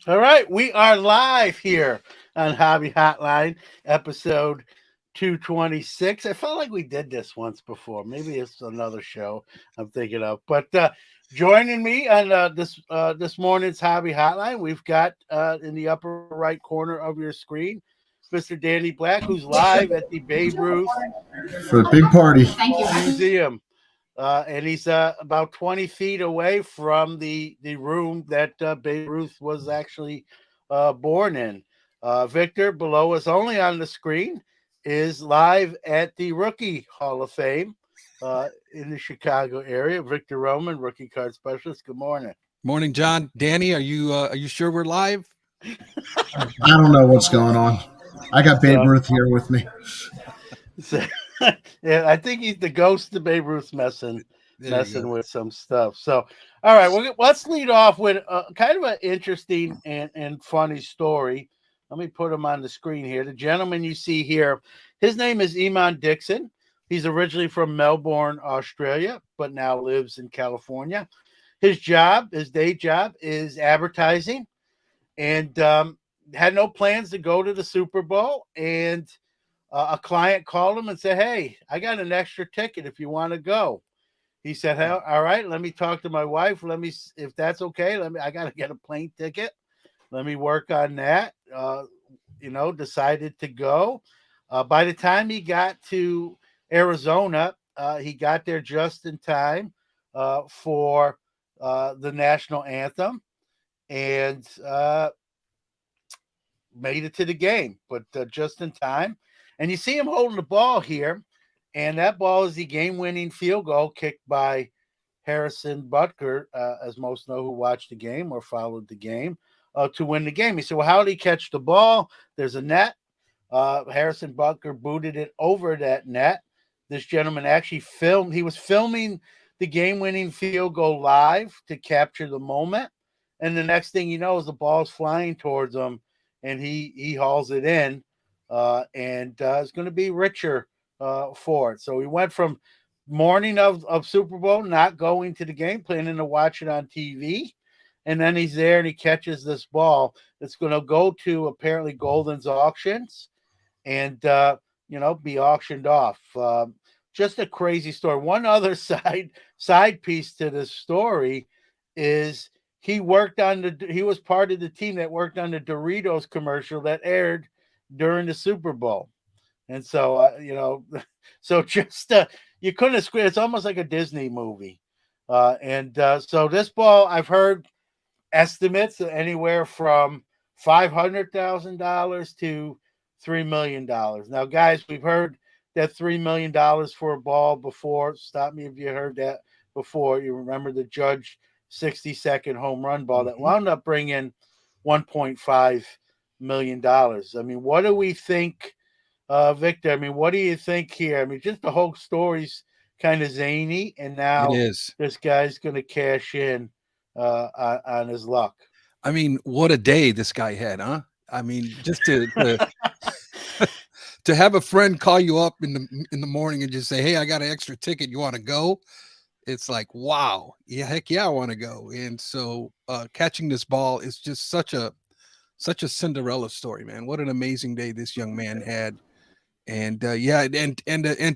All right, we are live here on Hobby Hotline, episode 226. I felt like we did this once before. Maybe it's another show I'm thinking of. But joining me on this morning's Hobby Hotline, we've got in the upper right corner of your screen, Mr. Danny Black, who's live at the Babe Ruth For the big party. Museum. And he's about 20 feet away from the room that Babe Ruth was actually born in. Victor, below us only on the screen, is live at the Rookie Hall of Fame in the Chicago area. Victor Roman, rookie card specialist. Good morning. Morning, John. Danny, are you sure we're live? I don't know what's going on. I got Babe So, Ruth here with me. so yeah, I think he's the ghost of Babe Ruth messing There you go. with some stuff. So, all right, let's lead off with kind of an interesting and funny story. Let me put him on the screen here. The gentleman you see here, his name is Eamon Dixon. He's originally from Melbourne, Australia, but now lives in California. His day job is advertising, and had no plans to go to the Super Bowl. And a client called him and said, "Hey, I got an extra ticket if you want to go." He said, "Hey, all right, let me talk to my wife. If that's okay, I got to get a plane ticket. Let me work on that." Decided to go. By the time he got to Arizona, he got there just in time for the national anthem and made it to the game, but just in time. And you see him holding the ball here, and that ball is the game-winning field goal kicked by Harrison Butker, as most know who watched the game or followed the game, to win the game. He said, "Well, how did he catch the ball? There's a net." Harrison Butker booted it over that net. This gentleman actually filmed. He was filming the game-winning field goal live to capture the moment. And the next thing you know is the ball's flying towards him, and he hauls it in, and is going to be richer for it. So he went from morning of Super Bowl, not going to the game, planning to watch it on TV. And then he's there and he catches this ball that's going to go to apparently Golden's auctions and, be auctioned off. Just a crazy story. One other side piece to this story is he was part of the team that worked on the Doritos commercial that aired during the Super Bowl. And so, so just you couldn't have squared. It's almost like a Disney movie. So this ball, I've heard estimates anywhere from $500,000 to $3 million. Now, guys, we've heard that $3 million for a ball before. Stop me if you heard that before. You remember the Judge 60-second home run ball that wound up bringing $1.5 million. I mean, what do we think? Victor, I mean, what do you think here? I mean, just the whole story's kind of zany, and It now is. this guy's going to cash in on his luck. I mean, what a day this guy had, huh? I mean, just to have a friend call you up in the morning and just say, "Hey, I got an extra ticket. You want to go?" It's like, wow, yeah, heck yeah, I want to go. And so, catching this ball is just such a Cinderella story, man. What an amazing day this young man had. And yeah, and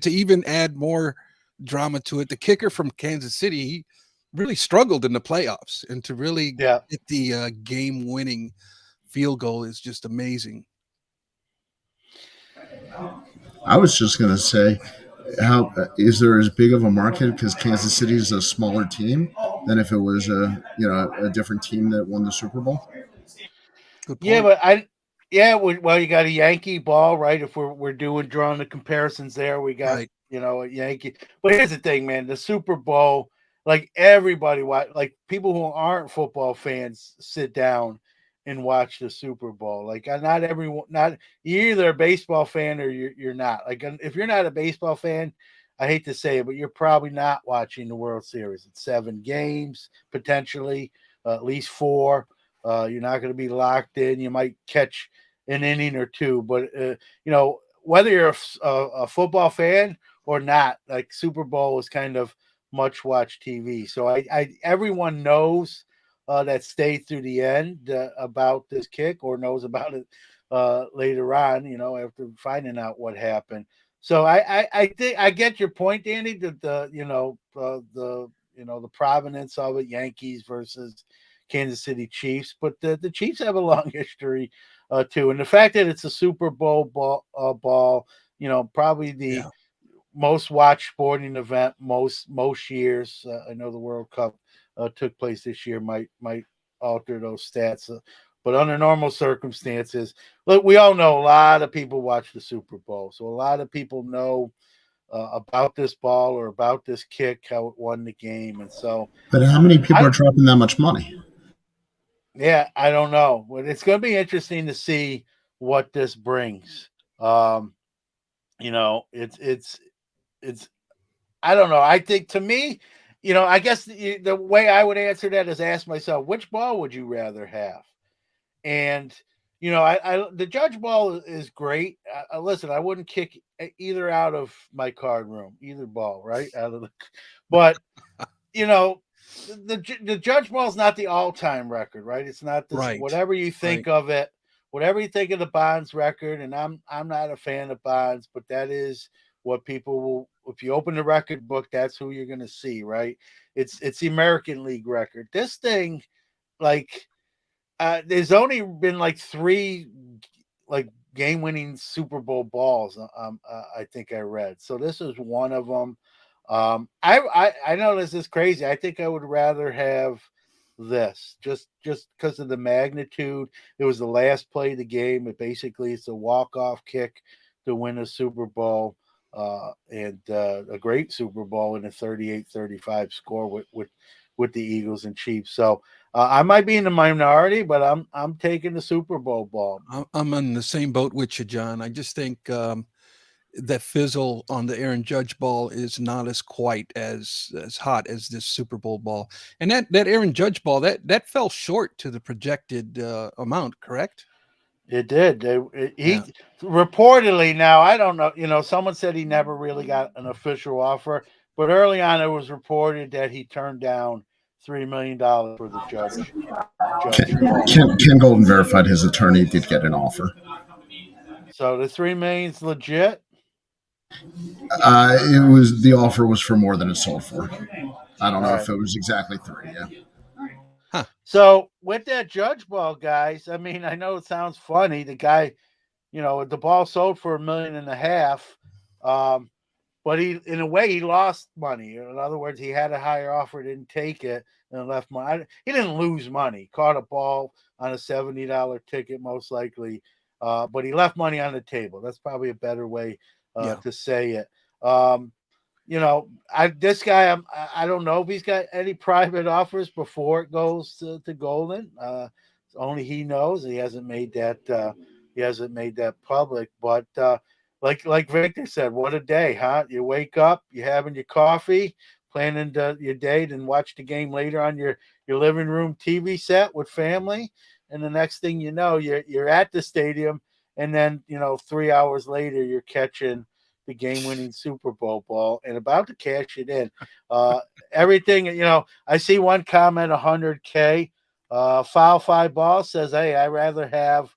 to even add more drama to it, the kicker from Kansas City, he really struggled in the playoffs, and to really Yeah. get the game-winning field goal is just amazing. I was just going to say, how is there as big of a market because Kansas City is a smaller team than if it was a different team that won the Super Bowl? Good Yeah, point. but well, you got a Yankee ball, right? If we're drawing the comparisons there, we got Right. a Yankee. But here's the thing, man: the Super Bowl, like everybody watch, like people who aren't football fans sit down and watch the Super Bowl. Like not everyone, not you're either a baseball fan or you're not. Like if you're not a baseball fan, I hate to say it, but you're probably not watching the World Series. It's 7 games potentially, at least 4. You're not going to be locked in. You might catch an inning or two, but whether you're a football fan or not, like Super Bowl is kind of much watch TV. So I everyone knows that stayed through the end about this kick or knows about it later on, after finding out what happened. So I think I get your point, Danny, that the provenance of it, Yankees versus Kansas City Chiefs, but the Chiefs have a long history too, and the fact that it's a Super Bowl ball, probably the Yeah. most watched sporting event most years. I know the World Cup took place this year, might alter those stats, but under normal circumstances, look, we all know a lot of people watch the Super Bowl, so a lot of people know about this ball or about this kick, how it won the game, and so But how many people I are dropping that much money? yeah, I don't know, but it's going to be interesting to see what this brings. Um, it's I don't know. I think to me, I guess the way I would answer that is ask myself, which ball would you rather have? And the judge ball is great. Listen, I wouldn't kick either out of my card room, either ball, right? Out of the, but you know, the judge ball is not the all time record, right? It's not this. Right. Whatever you Right. think of it, whatever you think of the Bonds record, and I'm not a fan of Bonds, but that is what people will. If you open the record book, that's who you're going to see, right? It's the American League record. This thing, like, there's only been like three like game-winning Super Bowl balls. I think I read. So this is one of them. I know this is crazy. I think I would rather have this just because of the magnitude. It was the last play of the game. It's a walk-off kick to win a Super Bowl. And a great Super Bowl in a 38-35 score with the Eagles and Chiefs. So I might be in the minority, but I'm taking the Super Bowl ball. I'm on the same boat with you, John. I just think that fizzle on the Aaron Judge ball is not as quite as hot as this Super Bowl ball. And that Aaron Judge ball that fell short to the projected amount, correct? It did. Yeah. He reportedly, now I don't know. Someone said he never really got an official offer, but early on it was reported that he turned down $3 million for the judge ball. Ken Golden verified his attorney did get an offer. So the 3 million is legit. The offer was for more than it sold for. I don't All know right. if it was exactly three. Yeah. Huh. So with that judge ball, guys, I mean, I know it sounds funny. The guy, the ball sold for 1.5 million. But in a way, he lost money. In other words, he had a higher offer, didn't take it, and left money. He didn't lose money. Caught a ball on a $70 ticket, most likely, but he left money on the table. That's probably a better way Yeah. to say it. Um, this guy, I don't know if he's got any private offers before it goes to Golden. Only he knows. He hasn't made that. He hasn't made that public, but. Like Victor said, what a day, huh? You wake up, you having your coffee, planning your day, then watch the game later on your living room TV set with family, and the next thing you know, you're at the stadium, and then 3 hours later you're catching the game-winning Super Bowl ball and about to cash it in. Everything, I see one comment, 100K, foul five ball says, "Hey, I rather have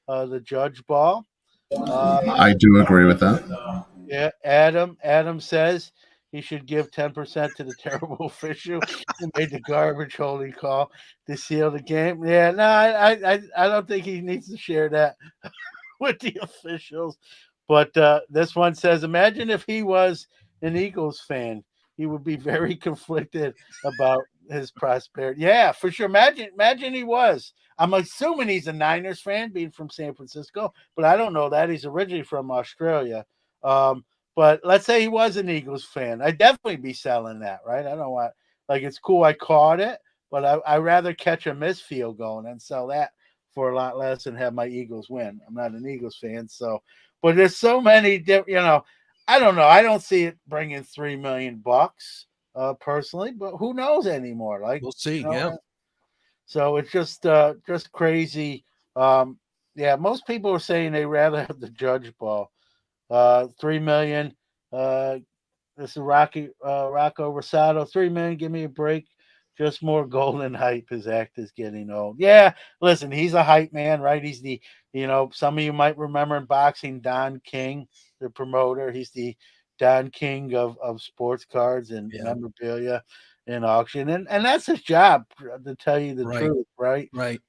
the judge ball." I do agree with that. Yeah, Adam says he should give 10% to the terrible official who made the garbage holding call to seal the game. Yeah, no, I don't think he needs to share that with the officials. But this one says, imagine if he was an Eagles fan, he would be very conflicted about his prosperity. Yeah, for sure. Imagine he was. I'm assuming he's a Niners fan, being from San Francisco, but I don't know that. He's originally from Australia. Um, but let's say he was an Eagles fan. I'd definitely be selling that, right? I don't want, like, it's cool I caught it, but I'd rather catch a missed field goal and sell that for a lot less and have my Eagles win. I'm not an Eagles fan, so, but there's so many different, I don't know. I don't see it bringing $3 million, personally, but who knows anymore? Like, We'll see. Yeah. so it's just crazy. Yeah, most people are saying they rather have the judge ball. 3 million. This is Rocco Rosado. 3 million. Give me a break. Just more golden hype. His act is getting old. Yeah, listen, he's a hype man, right? He's the, some of you might remember in boxing, Don King, the promoter. He's the Don King of sports cards and Yeah. memorabilia and auction. And that's his job, to tell you the Right. truth, right? Right.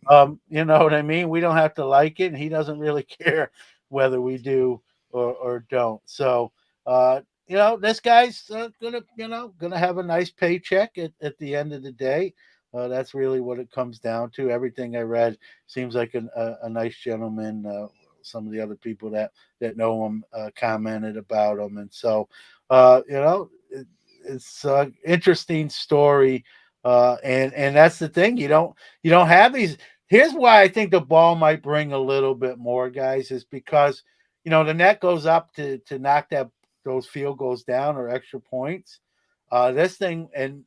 You know what I mean? We don't have to like it, and he doesn't really care whether we do or don't. So, this guy's gonna have a nice paycheck at the end of the day. That's really what it comes down to. Everything I read seems like a nice gentleman. Some of the other people that know him commented about him, and so it's an interesting story. And that's the thing. You don't have these. Here's why I think the ball might bring a little bit more, guys, is because the net goes up to knock those field goals down or extra points. This thing and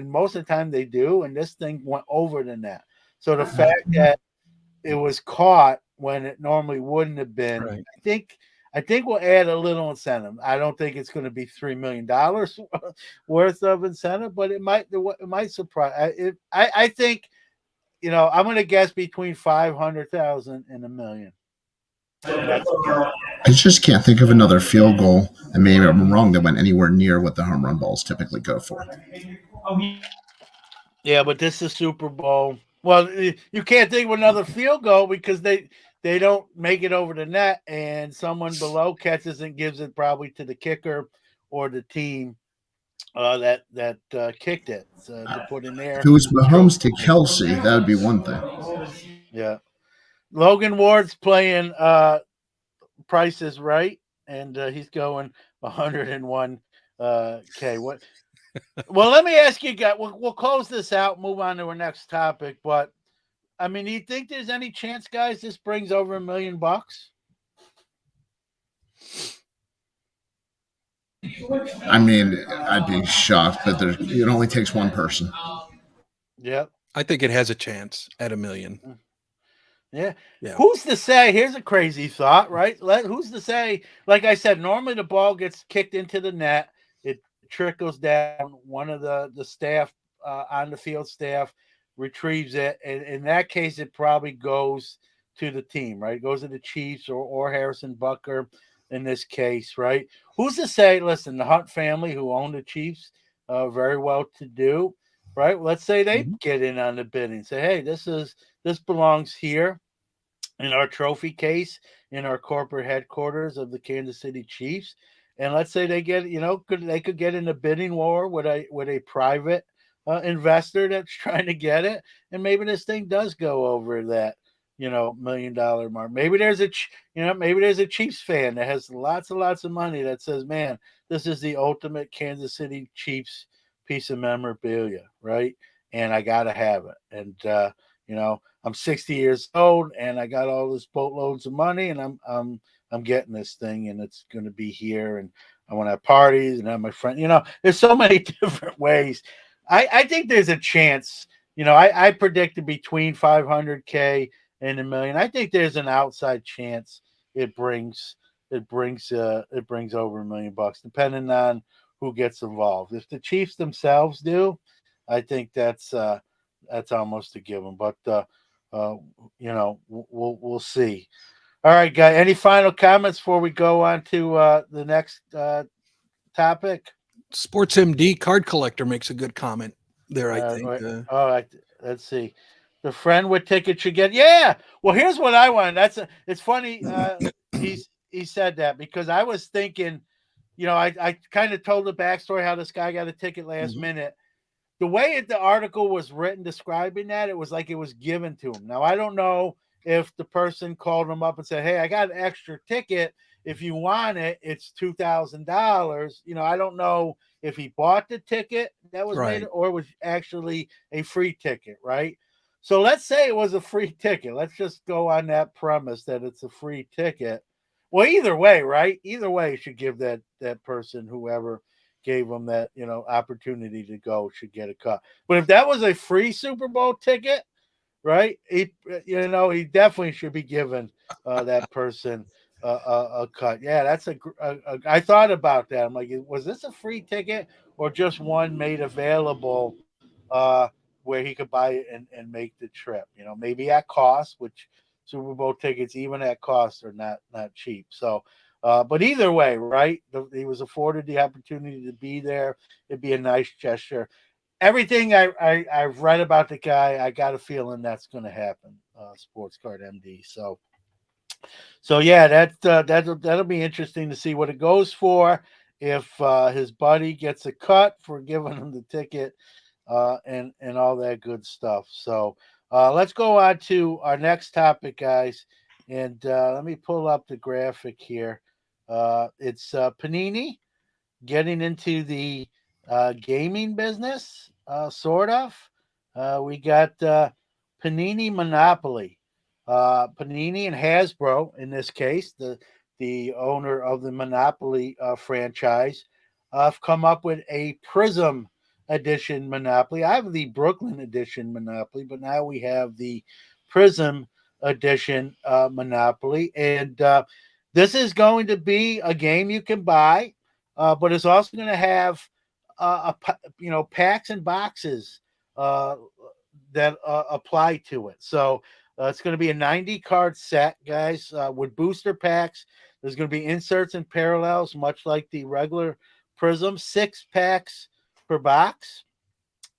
most of the time they do, and this thing went over the net. So the fact that it was caught when it normally wouldn't have been, Right. I think we'll add a little incentive. I don't think it's going to be $3 million worth of incentive, but it might surprise. I think I'm going to guess between 500,000 and a million. And that's I just can't think of another field goal, and maybe I'm wrong, that went anywhere near what the home run balls typically go for. Yeah, but this is Super Bowl. Well, you can't think of another field goal because they don't make it over the net, and someone below catches and gives it probably to the kicker or the team that kicked it to put in If their it was Mahomes trophy to case. Kelsey, that would be one thing. Yeah, Logan Ward's playing Price is Right, and he's going 101 K. What? Well, let me ask you guys. We'll close this out, move on to our next topic. But I mean, do you think there's any chance, guys, this brings over $1 million? I mean, I'd be shocked, but it only takes one person. Yep. I think it has a chance at 1 million. Yeah. Yeah. Who's to say? Here's a crazy thought, right? Who's to say? Like I said, normally the ball gets kicked into the net. It trickles down. One of the staff on the field staff retrieves it. And in that case, it probably goes to the team, right? It goes to the Chiefs or Harrison Bucker in this case, right? Who's to say? Listen, the Hunt family who own the Chiefs, very well to do, right? Let's say they Mhm. get in on the bidding. Say, hey, this belongs here in our trophy case in our corporate headquarters of the Kansas City Chiefs. And let's say they get, they could get in a bidding war with a private investor that's trying to get it, and maybe this thing does go over that $1 million mark. Maybe there's a Chiefs fan that has lots and lots of money that says, "Man, this is the ultimate Kansas City Chiefs piece of memorabilia, right? And I gotta have it." And I'm 60 years old and I got all this boatloads of money, and I'm getting this thing, and it's going to be here, and I want to have parties and have my friend. There's so many different ways. I think there's a chance. I predicted between 500K and a million. I think there's an outside chance it brings it brings over $1 million, depending on who gets involved. If the Chiefs themselves do, I think that's almost a given. But uh, we'll see. All right, guy. Any final comments before we go on to the next topic? Sports MD card collector makes a good comment there, I think. All right. Let's see. The friend with tickets should get. Yeah. Well, here's what I want. It's funny. He said that because I was thinking. I kind of told the backstory how this guy got a ticket last Mhm. minute. The way the article was written describing that, it was like it was given to him. Now, I don't know if the person called him up and said, "Hey, I got an extra ticket. If you want it, it's $2,000." I don't know if he bought the ticket that was made Right. or it was actually a free ticket, right? So let's say it was a free ticket. Let's just go on that premise that it's a free ticket. Well, either way, right? Either way, you should give that person, whoever gave them that opportunity to go, should get a cut. But if that was a free Super Bowl ticket, right? He definitely should be given that person a cut. Yeah, I thought about that. I'm like, was this a free ticket or just one made available where he could buy it and make the trip. Maybe at cost, which Super Bowl tickets, even at cost, are not cheap. So, but either way, right? He was afforded the opportunity to be there. It'd be a nice gesture. Everything I've read about the guy, I got a feeling that's going to happen. Sports Card MD. So yeah, that'll be interesting to see what it goes for. If his buddy gets a cut for giving him the ticket, and all that good stuff. So let's go on to our next topic, guys. And let me pull up the graphic here. It's Panini getting into the gaming business, sort of. We got Panini Monopoly. Panini and Hasbro, in this case, the owner of the Monopoly franchise, have come up with a Prizm edition Monopoly. I have the Brooklyn edition Monopoly, but now we have the Prizm edition Monopoly. And this is going to be a game you can buy, but it's also going to have packs and boxes uh, that apply to it. So it's going to be a 90 card set, guys, with booster packs. There's going to be inserts and parallels, much like the regular Prism. 6 packs per box,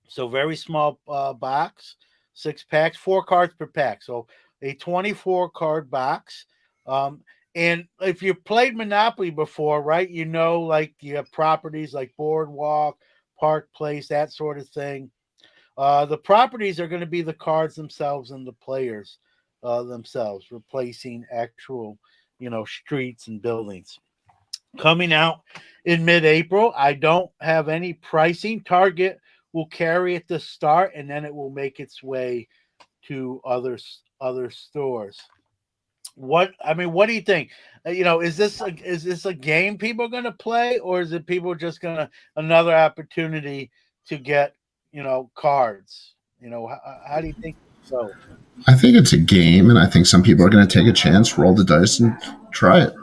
so very small box. 6 packs, 4 cards per pack, so a 24 card box. Um, and if you played Monopoly before, right, like you have properties like Boardwalk, Park Place, that sort of thing. The properties are going to be the cards themselves and the players themselves, replacing actual, streets and buildings. Coming out in mid-April. I don't have any pricing. Target will carry at the start, and then it will make its way to other stores. What do you think? Is this a game people are going to play, or is it people just going to another opportunity to get cards? How do you think so? I think it's a game, and I think some people are going to take a chance, roll the dice, and try it.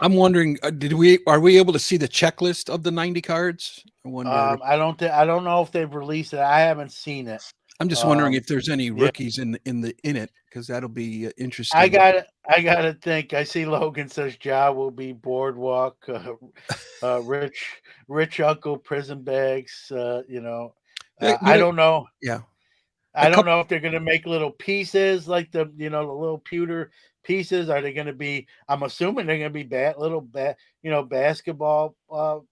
I'm wondering, are we able to see the checklist of the 90 cards? I wonder. I don't know if they've released it. I haven't seen it. I'm just wondering if there's any Yeah. rookies in it, because that'll be I interesting. got it. I got to think. I see Logan says Ja will be Boardwalk, rich uncle, prison bags. I You know, don't know. yeah, a I don't couple. know if they're going to make little pieces like the little pewter pieces. Are they going to be? I'm assuming they're going to be basketball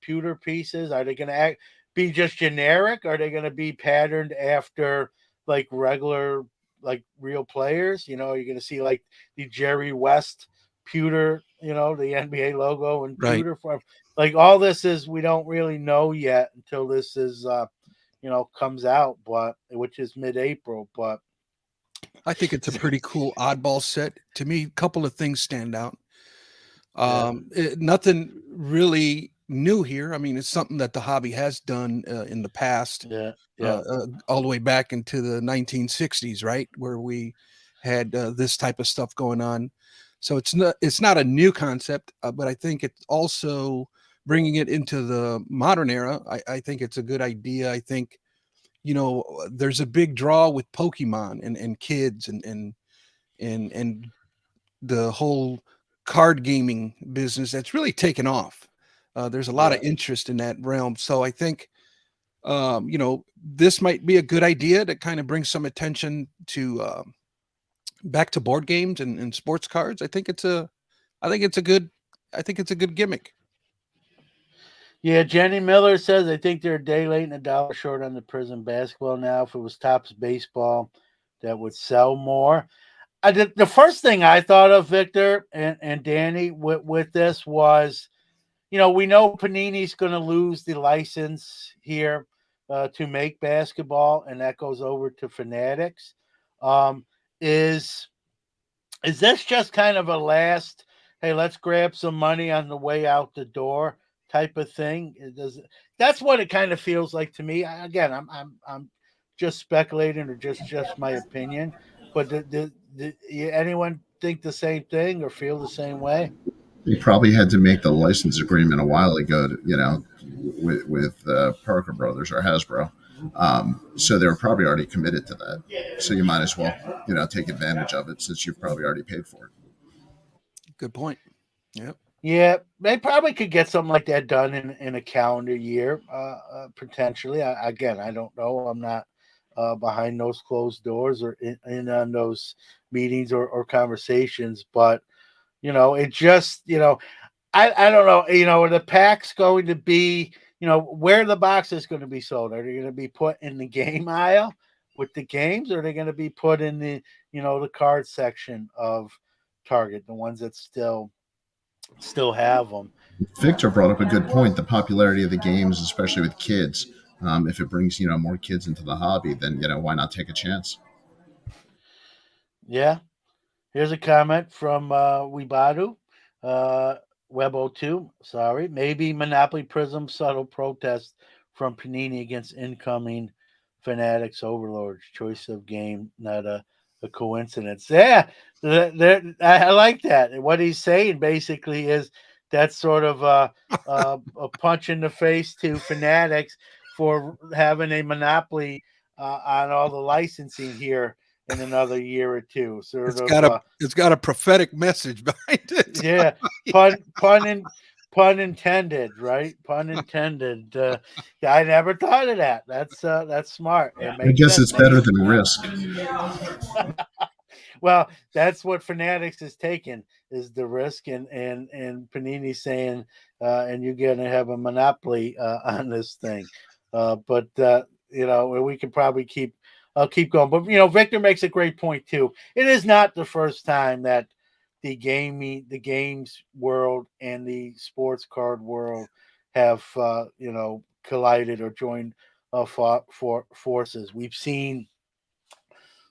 pewter pieces. Are they going to be just generic? Are they going to be patterned after like regular, like real players? You're going to see like the Jerry West pewter, the NBA logo and Right. pewter form. Like all this is we don't really know yet until this is comes out, but which is mid-April. But I think it's a pretty cool oddball set. To me, a couple of things stand out. yeah, Nothing really new here. I mean, it's something that the hobby has done in the past, yeah, yeah, all the way back into the 1960s, right, where we had this type of stuff going on. So it's not a new concept, but I think it's also bringing it into the modern era. I think it's a good idea. I think there's a big draw with Pokemon and kids and the whole card gaming business that's really taken off. There's a lot of yeah. interest in that realm. So I think, this might be a good idea to kind of bring some attention to back to board games and sports cards. I think it's a good, I think it's a good gimmick. Yeah, Jenny Miller says I think they're a day late and a dollar short on the Prison basketball now. If it was Topps baseball, that would sell more. The first thing I thought of, Victor and Danny, with this was, we know Panini's going to lose the license here to make basketball, and that goes over to Fanatics. Um, is is this just kind of a last, hey, let's grab some money on the way out the door type of thing? That's what it kind of feels like to me. Again, I'm just speculating, or just my opinion. But anyone think the same thing or feel the same way? He probably had to make the license agreement a while ago, with Parker Brothers or Hasbro. So they were probably already committed to that. So you might as well, take advantage of it since you've probably already paid for it. Good point. Yep. Yeah, they probably could get something like that done in a calendar year, potentially. Again, I don't know. I'm not behind those closed doors or in on those meetings or conversations, but it just I don't know. Are the packs going to be where the box is going to be sold? Are they going to be put in the game aisle with the games, or are they going to be put in the card section of Target, the ones that still have them? Victor brought up a good point. The popularity of the games, especially with kids, if it brings more kids into the hobby, then why not take a chance? Yeah. Here's a comment from Webadu, uh, Web02. Sorry, maybe Monopoly Prism subtle protest from Panini against incoming Fanatics Overlords. Choice of game, not a coincidence. Yeah, I like that. And what he's saying basically is that's sort of a punch in the face to Fanatics for having a monopoly on all the licensing here in another year or two. Sort of, It's got a prophetic message behind it. yeah, pun intended, right? Pun intended. Yeah, I never thought of that. That's smart. It I makes guess sense. it's better than Risk. Well, that's what Fanatics is taking is the risk, and Panini saying, and you're going to have a monopoly on this thing. But we could probably keep going. But Victor makes a great point too. It is not the first time that the games world and the sports card world have collided or joined forces. We've seen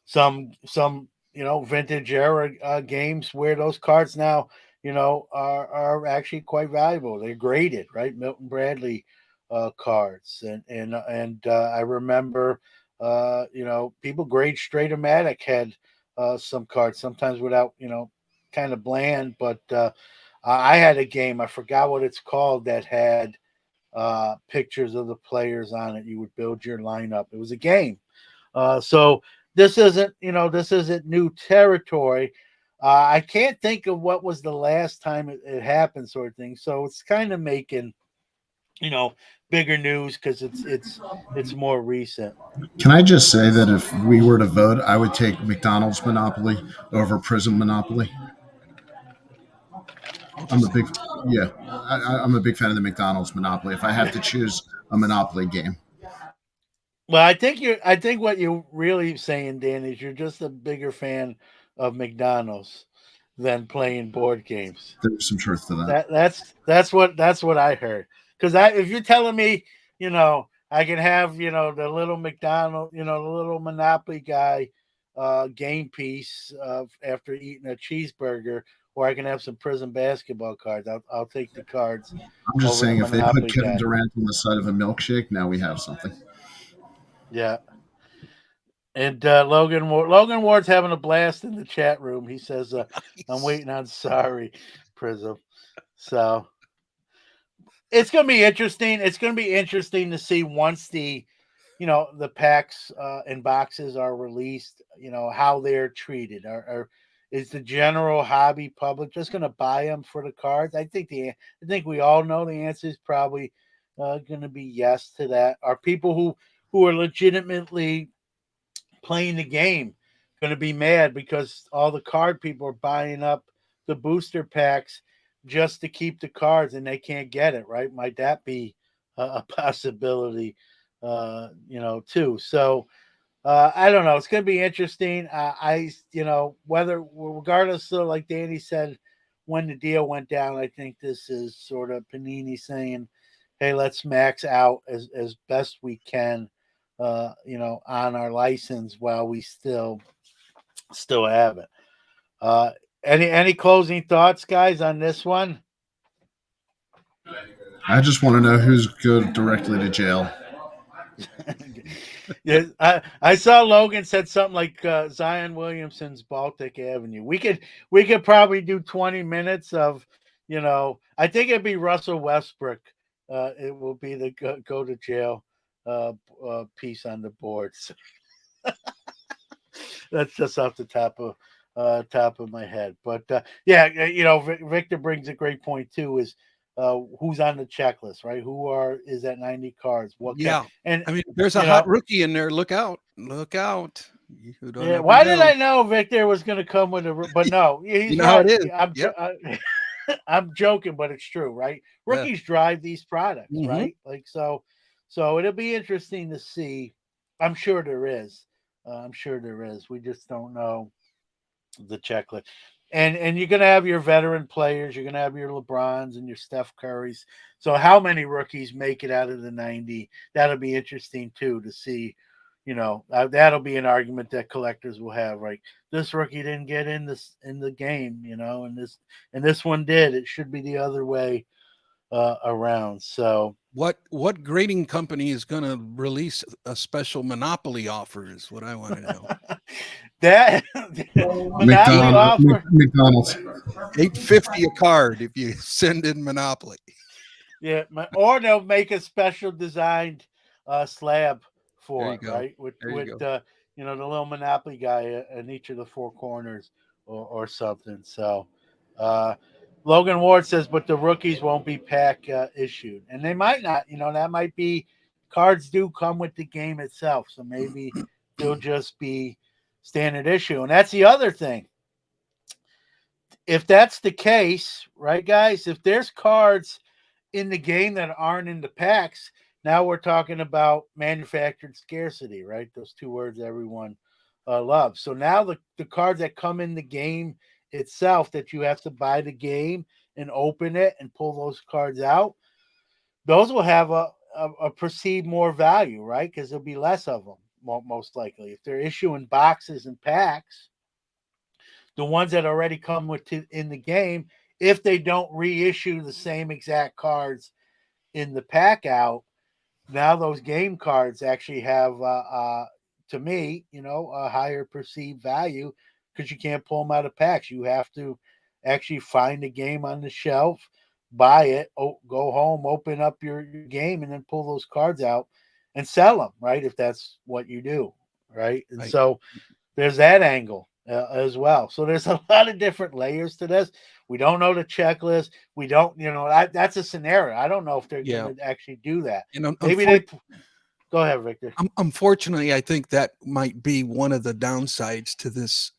some vintage era games where those cards now are actually quite valuable. They're graded, right? Milton Bradley cards, and I remember people grade Straight-O-Matic had some cards sometimes without kind of bland, but I had a game, I forgot what it's called, that had pictures of the players on it. You would build your lineup. It was a game. So this isn't new territory. I can't think of what was the last time it happened, sort of thing. So it's kind of making bigger news because it's more recent. Can I just say that if we were to vote, I would take McDonald's Monopoly over Prizm Monopoly. I'm a big, Interesting. yeah, I'm a big fan of the McDonald's Monopoly. If I have to choose a Monopoly game, Well, I think what you're really saying, Dan, is you're just a bigger fan of McDonald's than playing board games. there's some truth to that. That's what I heard. Because if you're telling me, I can have the little McDonald, the little Monopoly guy, game piece after eating a cheeseburger, or I can have some prison basketball cards. I'll take the cards I'm just over the saying, if they put Monopoly Kevin guy. Durant on the side of a milkshake, now we have something. Yeah. And Logan Ward's having a blast in the chat room. He says, "I'm waiting on sorry, Prism." So it's going to be interesting. It's going to be interesting to see once the packs and boxes are released. How they're treated. Is the general hobby public just going to buy them for the cards? I think we all know the answer is probably going to be yes to that. Are people who are legitimately playing the game going to be mad because all the card people are buying up the booster packs just to keep the cards and they can't get it, right? Might that be a possibility, too? So I don't know. It's going to be interesting. Whether regardless of, like Danny said, when the deal went down, I think this is sort of Panini saying, "Hey, let's max out as best we can, on our license while we still have it." Uh, any closing thoughts, guys, on this one? I just want to know who's going directly to jail. Yeah, I saw Logan said something like Zion Williamson's Baltic Avenue. We could probably do 20 minutes of I think it'd be Russell Westbrook. It will be the go to jail piece on the board. So that's just off the top of my head. But yeah, Victor brings a great point too. Is who's on the checklist, right? Is that 90 cards? What can Yeah. and I mean, there's a you hot know rookie in there. Look out. Look out. You don't Yeah, never why did know. I know Victor was going to come with a? But no, You he's know how it right. is. I'm Yep. I'm joking, but it's true, right? Yeah. Rookies drive these products, Hmm. right? Like so it'll be interesting to see. I'm sure there is. I'm sure there is. We just don't know the checklist. And you're gonna have your veteran players. You're gonna have your LeBrons and your Steph Currys. So how many rookies make it out of the 90? That'll be interesting too to see. That'll be an argument that collectors will have. Like this rookie didn't get in the game, and this one did. It should be the other way around. So What grading company is going to release a special Monopoly offer is what I want to know. that Monopoly offer. McDonald's. 850 a card if you send in Monopoly. Yeah, or they'll make a special designed slab There for you it, go. right? With There you go. the little Monopoly guy in each of the four corners or something. So, uh, Logan Ward says, but the rookies won't be pack issued, and they might not. That might be cards do come with the game itself, so maybe they'll just be standard issue, and that's the other thing. If that's the case, right, guys? If there's cards in the game that aren't in the packs, now we're talking about manufactured scarcity, right? Those two words everyone loves. So now the cards that come in the game itself that you have to buy the game and open it and pull those cards out, those will have a perceived more value, right? Because there'll be less of them, most likely. If they're issuing boxes and packs, the ones that already come in the game, if they don't reissue the same exact cards in the pack out, now those game cards actually have, to me, a higher perceived value because you can't pull them out of packs. You have to actually find a game on the shelf, buy it, go home, open up your game, and then pull those cards out and sell them, right? If that's what you do, right? And Right. so there's that angle as well. So there's a lot of different layers to this. We don't know the checklist. We don't, that's a scenario. I don't know if they're going Yeah. to actually do that. And Maybe they go ahead, Victor. unfortunately, I think that might be one of the downsides to this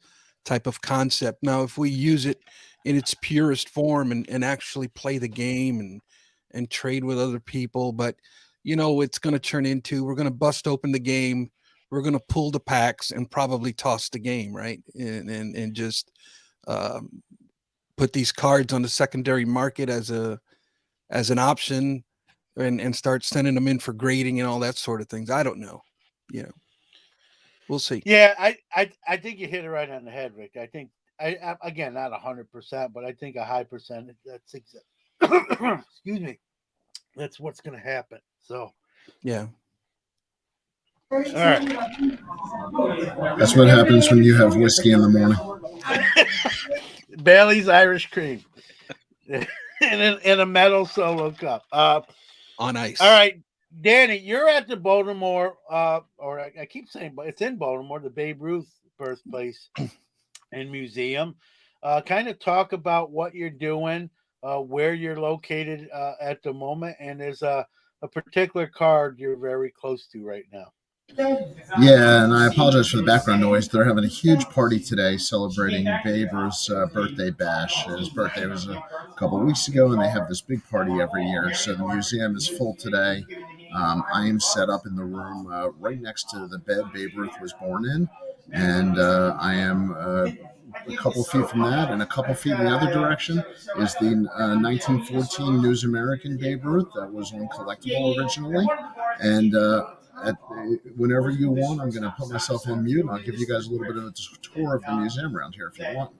type of concept. Now, if we use it in its purest form and actually play the game and trade with other people, but it's going to turn into we're going to bust open the game, we're going to pull the packs and probably toss the game, right? And just um, put these cards on the secondary market as an option and start sending them in for grading and all that sort of things. I don't know. You know, we'll see. Yeah, I think you hit it right on the head, Rick. I think again not 100%, but I think a high percentage. That's excuse me. That's what's going to happen. So Yeah. all right. That's what happens when you have whiskey in the morning. Bailey's Irish Cream in a metal solo cup. On ice. All right, Danny, you're at the Baltimore, or I keep saying, but it's in Baltimore, the Babe Ruth birthplace and museum. Kind of talk about what you're doing, where you're located at the moment, and there's a particular card you're very close to right now. Yeah, and I apologize for the background noise. They're having a huge party today celebrating Babe Ruth's birthday bash. His birthday was a couple weeks ago, and they have this big party every year. So the museum is full today. I am set up in the room right next to the bed Babe Ruth was born in, and I am a couple feet from that, and a couple feet in the other direction is the 1914 News American Babe Ruth that was on collectible originally, and whenever you want, I'm going to put myself in mute, and I'll give you guys a little bit of a tour of the museum around here if you want.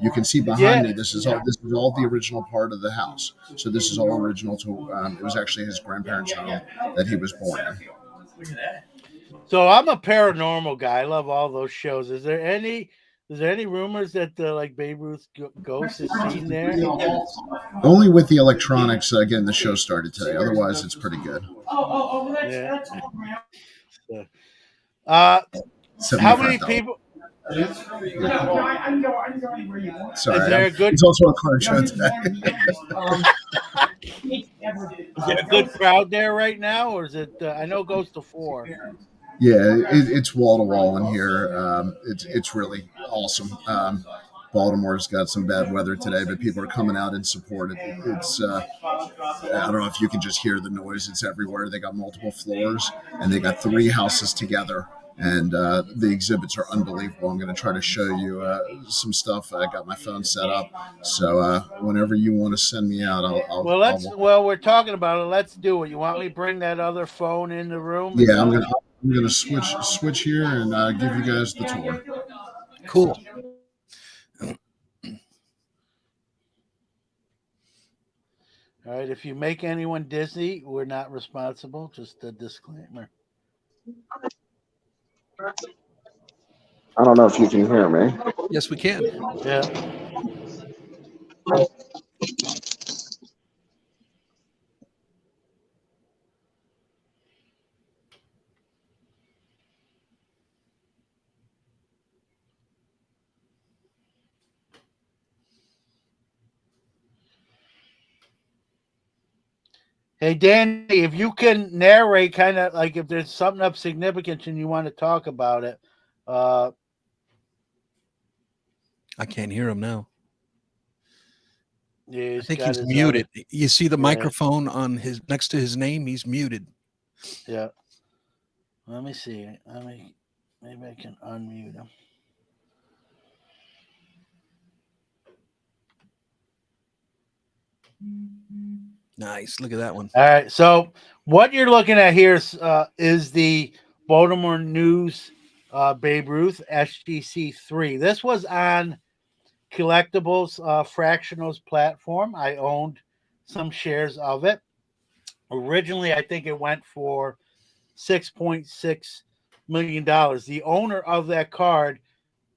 You can see behind me. This is all the original part of the house. So this is all original to. It was actually his grandparents' home that he was born in. So I'm a paranormal guy. I love all those shows. Is there any Is there any rumors that like Babe Ruth ghost is seen there? Only with the electronics getting the show started today. Otherwise, it's pretty good. Yeah. So, uh, how many $75. people? Is Sorry, there a good? it's also a card show today. Is there a good crowd there right now, or is it? I know it goes to 4. Yeah, it's wall to wall in here. It's really awesome. Baltimore's got some bad weather today, but people are coming out in support. It's I don't know if you can just hear the noise. It's everywhere. They got multiple floors, and they got 3 houses together. And the exhibits are unbelievable. I'm going to try to show you some stuff. I got my phone set up, so whenever you want to send me out, Well, we're talking about it. Let's do it. You want me to bring that other phone in the room? Is yeah, that what? I'm gonna switch here and give you guys the tour. Cool. All right. If you make anyone dizzy, we're not responsible. Just a disclaimer. I don't know if you can hear me. Yes, we can. Yeah. Hey, Danny, if you can narrate kind of like if there's something of significance and you want to talk about it. I can't hear him now. Yeah, I think he's muted. You see the microphone on his next to his name? He's muted. Yeah. Let me see. Maybe I can unmute him. Nice. Look at that one. All right. So what you're looking at here is the Baltimore News Babe Ruth SGC 3. This was on Collectibles Fractionals platform. I owned some shares of it. Originally, I think it went for $6.6 million. The owner of that card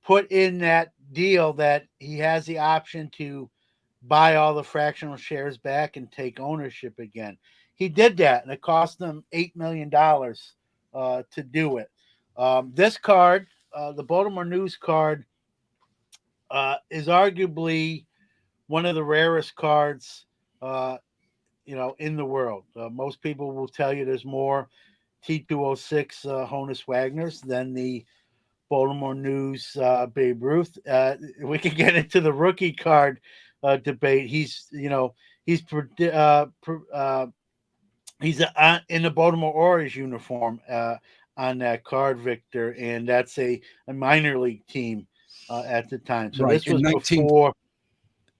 put in that deal that he has the option to buy all the fractional shares back and take ownership again. He did that, and it cost him $8 million to do it. This card, the Baltimore News card, is arguably one of the rarest cards, in the world. Most people will tell you there's more T206 Honus Wagners than the Baltimore News Babe Ruth. We can get into the rookie card debate. He's in the Baltimore Orioles uniform on that card, Victor, and that's a minor league team at the time. So right. this was before.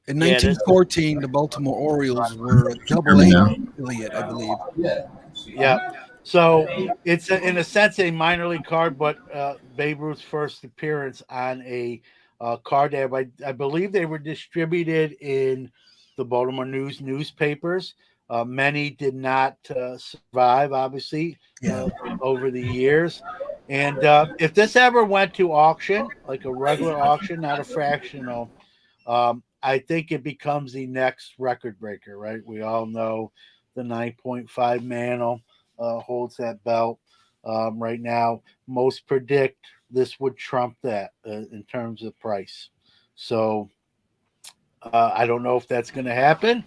In 1914, the Baltimore Orioles were a double-A affiliate, I believe. Yeah. So it's in a sense a minor league card, but Babe Ruth's first appearance on a card there. I believe they were distributed in the Baltimore News newspapers. Many did not survive, obviously, over the years. And if this ever went to auction, like a regular auction, not a fractional, I think it becomes the next record breaker, right? We all know the 9.5 Mantle holds that belt right now. Most predict this would trump that in terms of price. So I don't know if that's going to happen.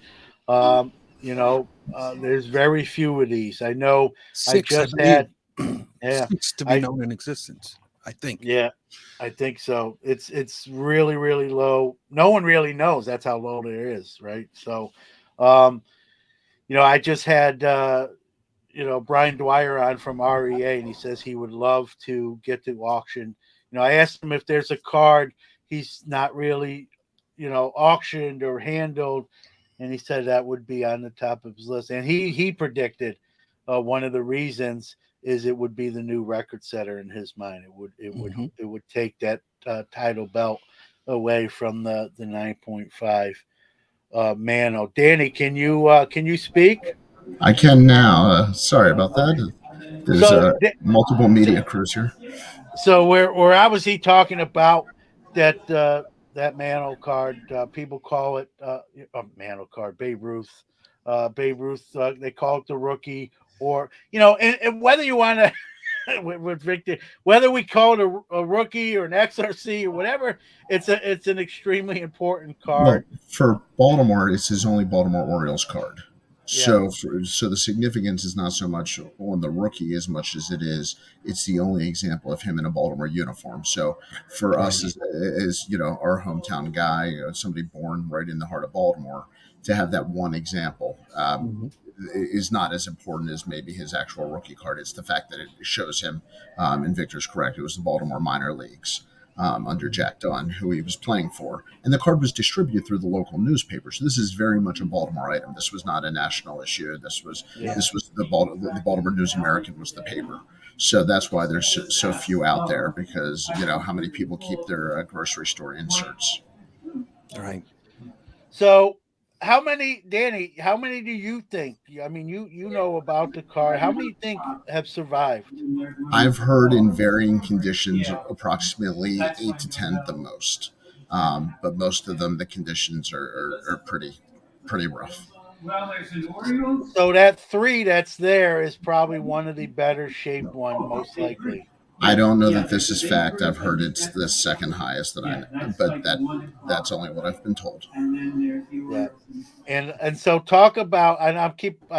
There's very few of these. I know 6, I just had 6 to be known in existence, I think. Yeah, I think so. It's really, really low. No one really knows that's how low there is, right? So I just had Brian Dwyer on from REA, and he says he would love to get to auction. I asked him if there's a card he's not really, auctioned or handled, and he said that would be on the top of his list. And he predicted one of the reasons is it would be the new record setter in his mind. It would take that title belt away from the 9.5 Mano. Danny, can you speak? I can now. Sorry about that. There's multiple media crews here. So we're obviously talking about that Mantle card. People call it Mantle card. Babe Ruth. Babe Ruth. They call it the rookie, or and whether you want to with Victor, whether we call it a rookie or an XRC or whatever, it's an extremely important Well, card. for Baltimore, it's his only Baltimore Orioles card. Yeah, So the significance is not so much on the rookie as much as it's the only example of him in a Baltimore uniform. So for Right. us as our hometown guy, somebody born right in the heart of Baltimore, to have that one example Mhm. is not as important as maybe his actual rookie card. It's the fact that it shows him, and Victor's correct, it was the Baltimore minor leagues under Mhm. Jack Dunn, who he was playing for. And the card was distributed through the local newspaper. So this is very much a Baltimore item. This was not a national issue. yeah. This was the Baltimore News American was the paper. So that's why there's so few out there, because how many people keep their grocery store inserts. Right. So, how many, Danny? How many do you think? I mean, you know about the card. How many do you think have survived? I've heard in varying conditions approximately 8 to 10 at the most, but most of them the conditions are pretty rough. So that three that's there is probably one of the better shaped one, most likely. I don't know that this is fact. I've heard it's the second highest that I know, but that's only what I've been told. Yeah. And so talk about, and I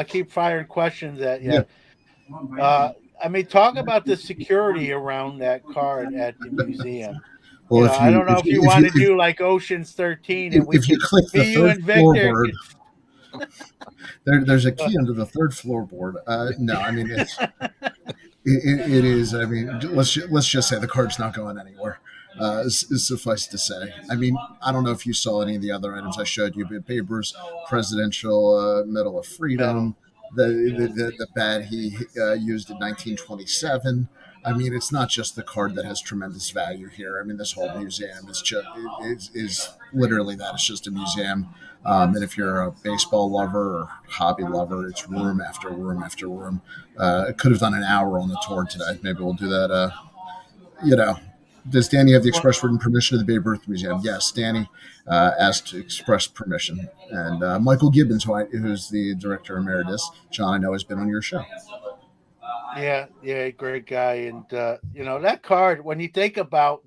keep firing questions at you. Yeah. Uh, I mean, talk about the security around that card at the museum. Well, I don't know if you want to do like Ocean's 13, and we if you could, click the me, you, third and Victor floorboard, could. there's a key under the third floorboard. No, I mean it is. I mean, let's just say the card's not going anywhere. Suffice to say. I mean, I don't know if you saw any of the other items I showed you, but Babe Ruth's Presidential Medal of Metal. Freedom, Yeah. the bat he used in 1927. I mean, it's not just the card that has tremendous value here. I mean, this whole museum is literally that. It's just a museum. And if you're a baseball lover or hobby lover, it's room after room after room. Could have done an hour on the tour today. Maybe we'll do that. You know, does Danny have the Well, express written permission of the Babe Ruth Museum? Yes, Danny asked to express permission. And Michael Gibbons, who's the director emeritus, John, I know has been on your show. yeah, yeah, great guy, and that card. When you think about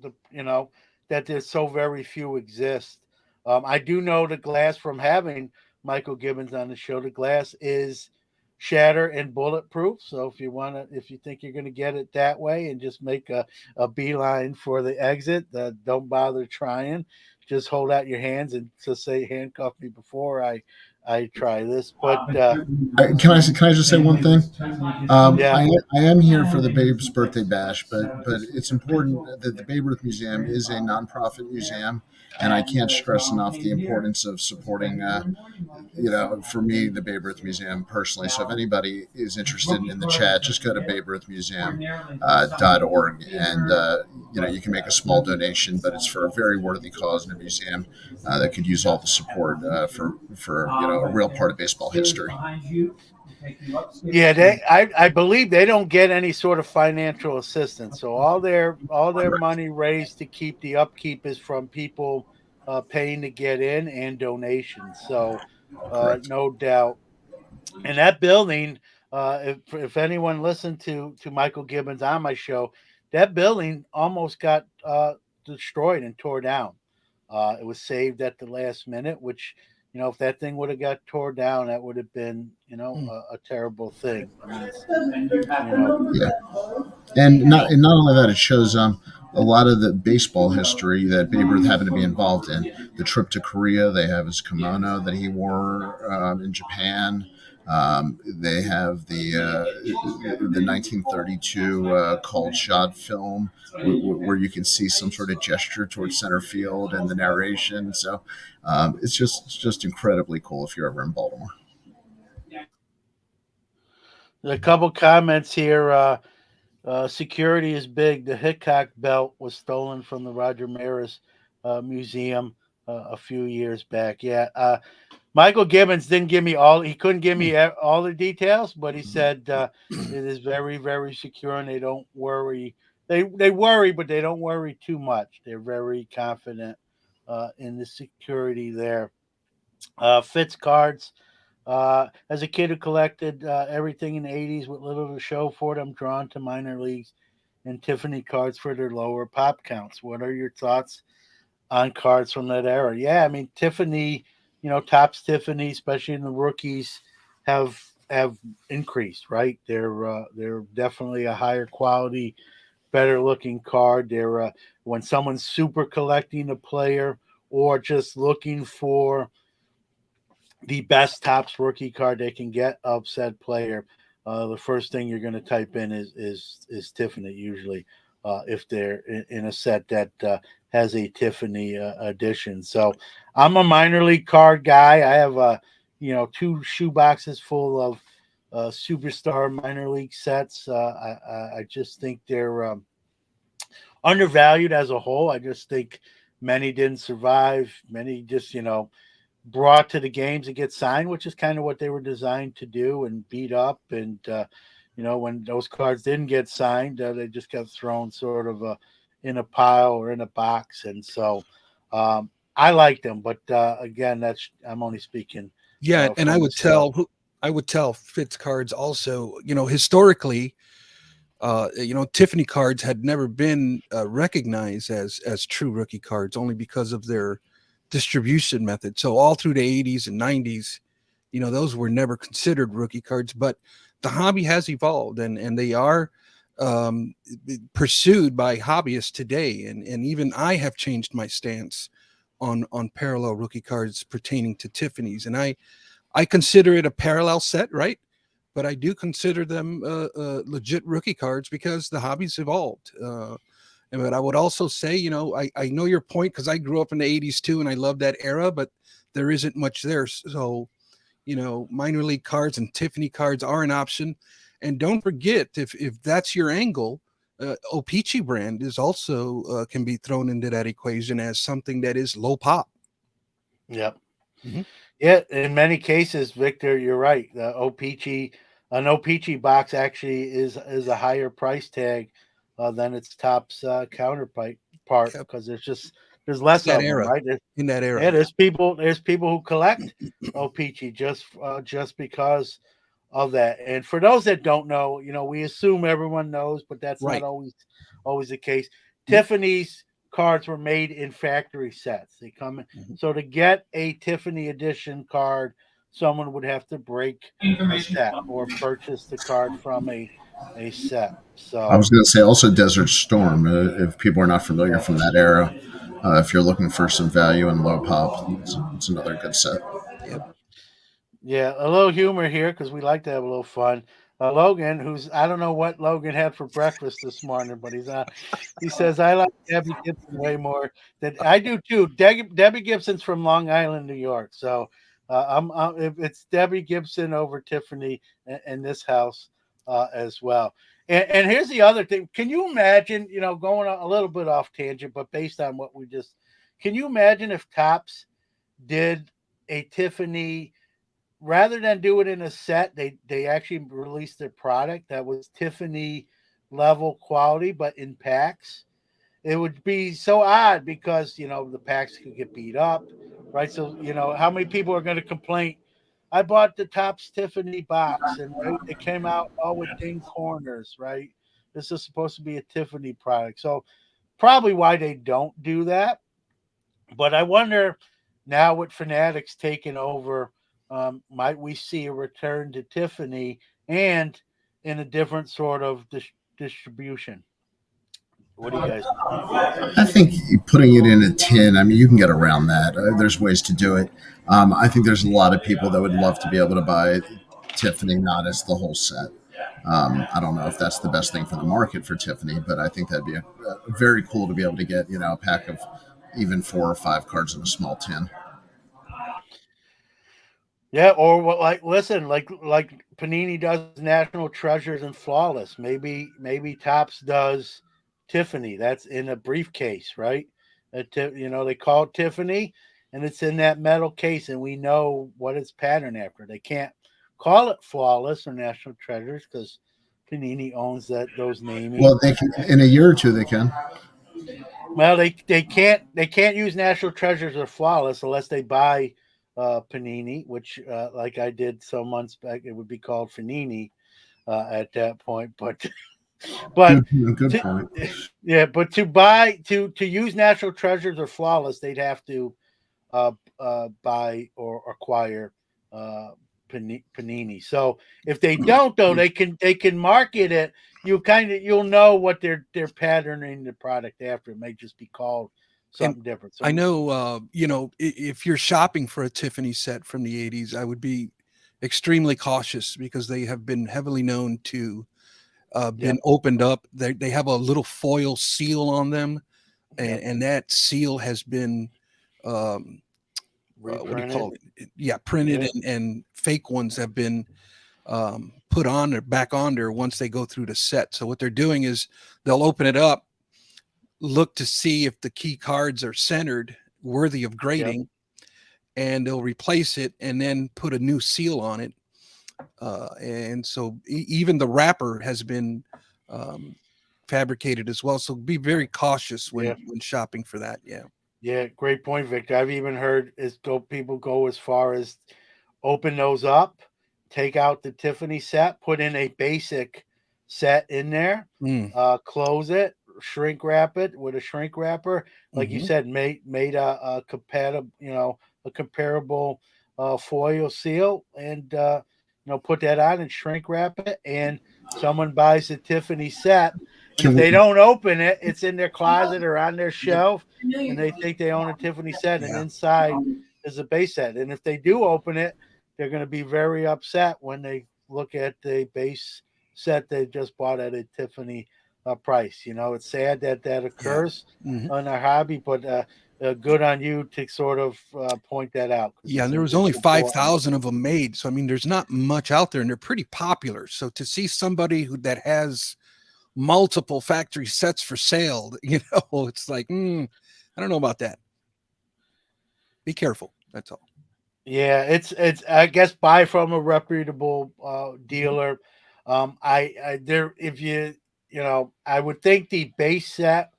that there's so very few exist. I do know the glass from having Michael Gibbons on the show. The glass is shatter and bulletproof. So if you think you're gonna get it that way and just make a beeline for the exit, don't bother trying. Just hold out your hands and just say handcuff me before I try this. But Can I just say one thing? yeah, I am here for the Babe's birthday bash, but it's important that the Babe Ruth Museum is a nonprofit museum, and I can't stress enough the importance of supporting. For me, the Babe Ruth Museum personally. So if anybody is interested in the chat, just go to baberuthmuseum.org, and you can make a small donation, but it's for a very worthy cause in a museum that could use all the support for a real part of baseball history. yeah, I believe they don't get any sort of financial assistance. So all their Correct. money raised to keep the upkeep is from people paying to get in and donations. So Correct. no doubt. And that building, if anyone listened to Michael Gibbons on my show, that building almost got destroyed and tore down. It was saved at the last minute, which if that thing would have got tore down, that would have been Hmm. a terrible thing. I mean, it's Yeah. And so not only that, it shows a lot of the baseball history that Babe Ruth happened to be involved in. The trip to Korea, they have his kimono that he wore in Japan. They have the 1932 called shot film where you can see some sort of gesture towards center field and the narration. So it's just incredibly cool if you're ever in Baltimore. a couple comments here. Security is big. The Hickok belt was stolen from the Roger Maris Museum a few years back. Yeah, Michael Gibbons didn't give me all. He couldn't give me all the details, but he said it is very, very secure, and they don't worry they worry, but they don't worry too much. They're very confident in the security there. Fitz cards. As a kid who collected everything in the 80s with little to show for it, I'm drawn to minor leagues and Tiffany cards for their lower pop counts. What are your thoughts on cards from that era? Yeah, I mean Tiffany, tops Tiffany, especially in the rookies, have increased. Right, they're definitely a higher quality, better looking card. They're when someone's super collecting a player or just looking for the best tops rookie card they can get of said player, the first thing you're going to type in is Tiffany usually, if they're in a set that has a Tiffany edition. So I'm a minor league card guy. I have two shoe boxes full of superstar minor league sets. I just think they're undervalued as a whole. I just think many didn't survive. Many just brought to the games and get signed, which is kind of what they were designed to do, and beat up. And when those cards didn't get signed, they just got thrown sort of in a pile or in a box. And so I like them, but again, I'm only speaking Yeah, and from nostalgia. I would tell Fitz cards also. Historically, Tiffany cards had never been recognized as true rookie cards, only because of their distribution method. So all through the 80s and 90s, those were never considered rookie cards. But the hobby has evolved, and they are um, pursued by hobbyists today. And even I have changed my stance on parallel rookie cards pertaining to Tiffany's, and I consider it a parallel set, right? But I do consider them legit rookie cards because the hobby's evolved. But I would also say, I know your point because I grew up in the 80s too, and I love that era, but there isn't much there. So, minor league cards and Tiffany cards are an option. And don't forget, if that's your angle, O-Pee-Chee brand is also can be thrown into that equation as something that is low pop. Yep. Mhm. Yeah, in many cases, Victor, you're right. An OPG box actually is a higher price tag than its top's counterpart part Yep. because there's less That of them, era, right? in that era, Yeah, yeah. there's people who collect OPG just because of that. And for those that don't know, we assume everyone knows, but that's not Right. always the case. Mhm. Tiffany's cards were made in factory sets. They come in, Mhm. so to get a Tiffany edition card, someone would have to break a set or purchase the card from a set. I So was going to say also Desert Storm. If people are not familiar yeah. from that era, if you're looking for some value in low pop, it's another good set. Yep. Yeah, a little humor here because we like to have a little fun. Logan, who's I don't know what Logan had for breakfast this morning, but he says I like Debbie Gibson way more than I do too. Debbie Gibson's from Long Island, New York, so if it's Debbie Gibson over Tiffany in this house as well. And here's the other thing: can you imagine? Going a little bit off tangent, but based on what we just, can you imagine if Tops did a Tiffany? Rather than do it in a set, they actually released their product that was Tiffany level quality, but in packs. It would be so odd because the packs could get beat up, right? So how many people are going to complain? I bought the Topps Tiffany box, and it came out all with ding corners, right? This is supposed to be a Tiffany product, so probably why they don't do that. But I wonder now with Fanatics taking over, might we see a return to Tiffany and in a different sort of distribution? What do you guys think? I think putting it in a tin, I mean, you can get around that. There's ways to do it. I think there's a lot of people that would love to be able to buy Tiffany, not as the whole set. I don't know if that's the best thing for the market for Tiffany, but I think that'd be very cool to be able to get, a pack of even 4 or 5 cards in a small tin. Yeah, or what? Like, listen, like Panini does National Treasures and Flawless. Maybe Tops does Tiffany. That's in a briefcase, right? They call it Tiffany, and it's in that metal case, and we know what it's patterned after. They can't call it Flawless or National Treasures because Panini owns those naming. Well, they can, in a year or two they can. Well, they can't use National Treasures or Flawless unless they buy Panini, which like I did some months back, it would be called Fanini at that point. But but Good to, point. yeah, but to buy to use National Treasures or Flawless, they'd have to uh, buy or acquire uh, Panini. So if they don't, though, they can market it. You'll know what they're patterning the product after. It may just be called And something different. So I know, if you're shopping for a Tiffany set from the 80s, I would be extremely cautious because they have been heavily known to yeah, been opened up. They have a little foil seal on them, yeah, and that seal has been um, what do you reprinted. call it? Yeah, printed, Yeah, and fake ones have been put on or back on there once they go through the set. So what they're doing is they'll open it up, look to see if the key cards are centered, worthy of yep, grading, and they'll replace it and then put a new seal on it. And so even the wrapper has been um, fabricated as well. So be very cautious yeah. when shopping for that. Yeah. Yeah, great point, Victor. I've even heard people go as far as open those up, take out the Tiffany set, put in a basic set in there, Mm. close it, shrink wrap it with a shrink wrapper, like you Hmm. said, made a compatible, a comparable foil seal, and put that on and shrink wrap it, and someone buys the Tiffany set, and if Can they we? don't open it, it's in their closet or on their shelf, and they think they own a Tiffany set, and Yeah. inside is a base set. And if they do open it, they're going to be very upset when they look at the base set they just bought at a Tiffany price. It's sad that that Yeah. occurs Hmm. on our hobby, but good on you to sort of point that out because Yeah. And there was only it's important. 5,000 of them made. So, I mean, there's not much out there and they're pretty popular. So to see somebody that has multiple factory sets for sale, it's like, I don't know about that. Be careful. That's all. Yeah, it's I guess buy from a reputable dealer. I there if I would think the base set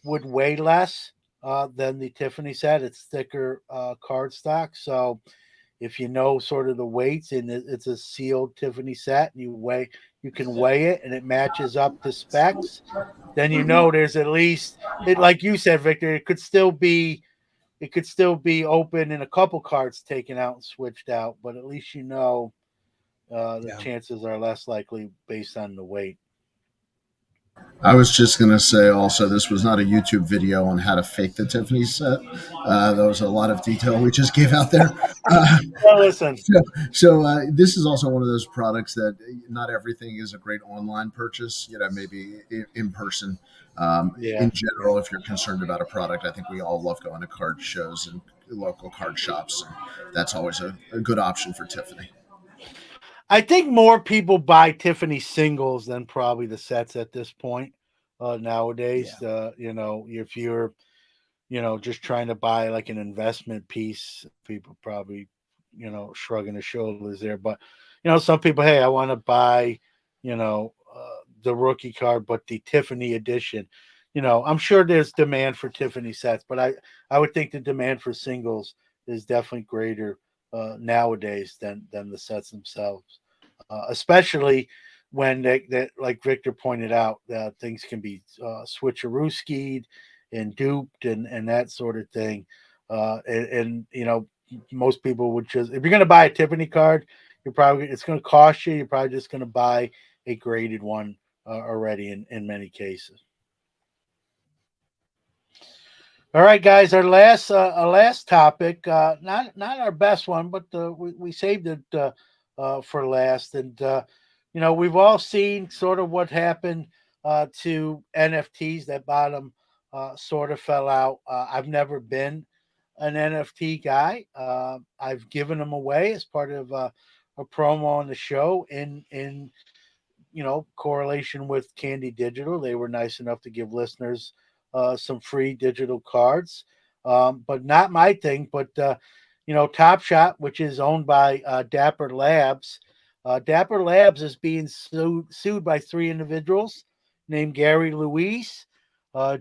would weigh less than the Tiffany set. It's thicker cardstock, so if you know sort of the weights and it's a sealed Tiffany set, and you can weigh it and it matches up to specs, then there's at least it like you said, Victor. It could still be open and a couple cards taken out and switched out, but at least the Yeah. chances are less likely based on the weight. I was just going to say also, this was not a YouTube video on how to fake the Tiffany set. There was a lot of detail we just gave out there. Uh, Well, listen, so this is also one of those products that not everything is a great online purchase. Maybe in person. yeah, In general, if you're concerned about a product, I think we all love going to card shows and local card shops. And that's always a good option for Tiffany. I think more people buy Tiffany singles than probably the sets at this point Yeah. nowadays. If you're just trying to buy like an investment piece, people probably shrugging their shoulders there. But some people, hey, I want to buy the rookie card, but the Tiffany edition. I'm sure there's demand for Tiffany sets, but I would think the demand for singles is definitely greater nowadays than the sets themselves, especially when that like Victor pointed out, things can be switcheroo skied and duped and that sort of thing. And most people would just, if you're going to buy a Tiffany card, it's going to cost you. You're probably just going to buy a graded one already in many cases. All right, guys, our last topic, not our best one, but we saved it for last, and we've all seen sort of what happened to NFTs. That bottom sort of fell out. I've never been an NFT guy. I've given them away as part of a promo on the show in correlation with Candy Digital. They were nice enough to give listeners some free digital cards, but not my thing. But Top Shot, which is owned by Dapper Labs, Dapper Labs is being sued by three individuals named Gary Luis,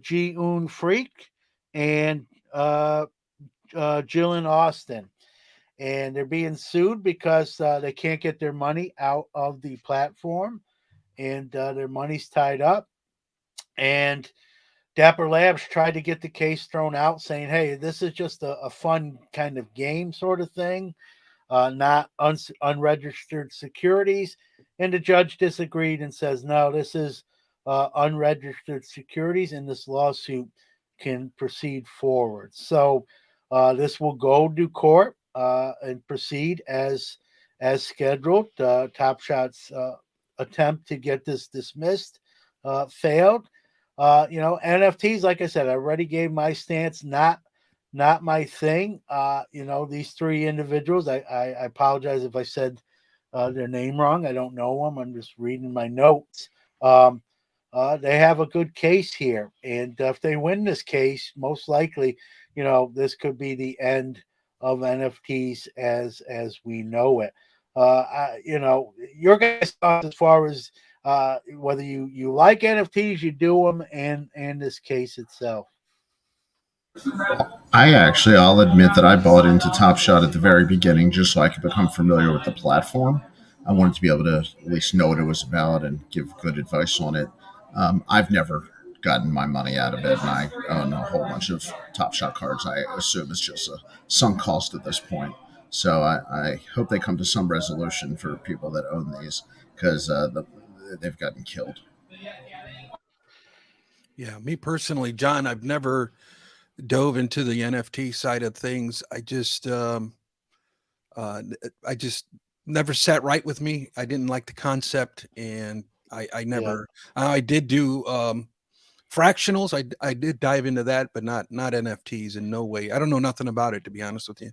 Ji Un Freak, and Jillian Austin. And they're being sued because they can't get their money out of the platform, and their money's tied up. And Dapper Labs tried to get the case thrown out, saying, "Hey, this is just a fun kind of game, sort of thing, not unregistered securities." And the judge disagreed and says, "No, this is unregistered securities, and this lawsuit can proceed forward." So this will go to court and proceed as scheduled. Top Shot's attempt to get this dismissed failed. NFTs, like I said, I already gave my stance. Not my thing. These three individuals. I apologize if I said their name wrong. I don't know them. I'm just reading my notes. Um, they have a good case here, and if they win this case, most likely, this could be the end of NFTs as we know it. Your guys' thoughts as far as whether you like NFTs, you do them, and this case itself. I'll admit that I bought into Top Shot at the very beginning just so I could become familiar with the platform. I wanted to be able to at least know what it was about and give good advice on it. I've never gotten my money out of it, and I own a whole bunch of Top Shot cards. I assume it's just a sunk cost at this point. So I hope they come to some resolution for people that own these because they've gotten killed. Yeah, me personally, John, I've never dove into the NFT side of things. I just never sat right with me. I didn't like the concept, and I Yeah. never. I did do fractionals. I did dive into that, but not NFTs in no way. I don't know nothing about it, to be honest with you.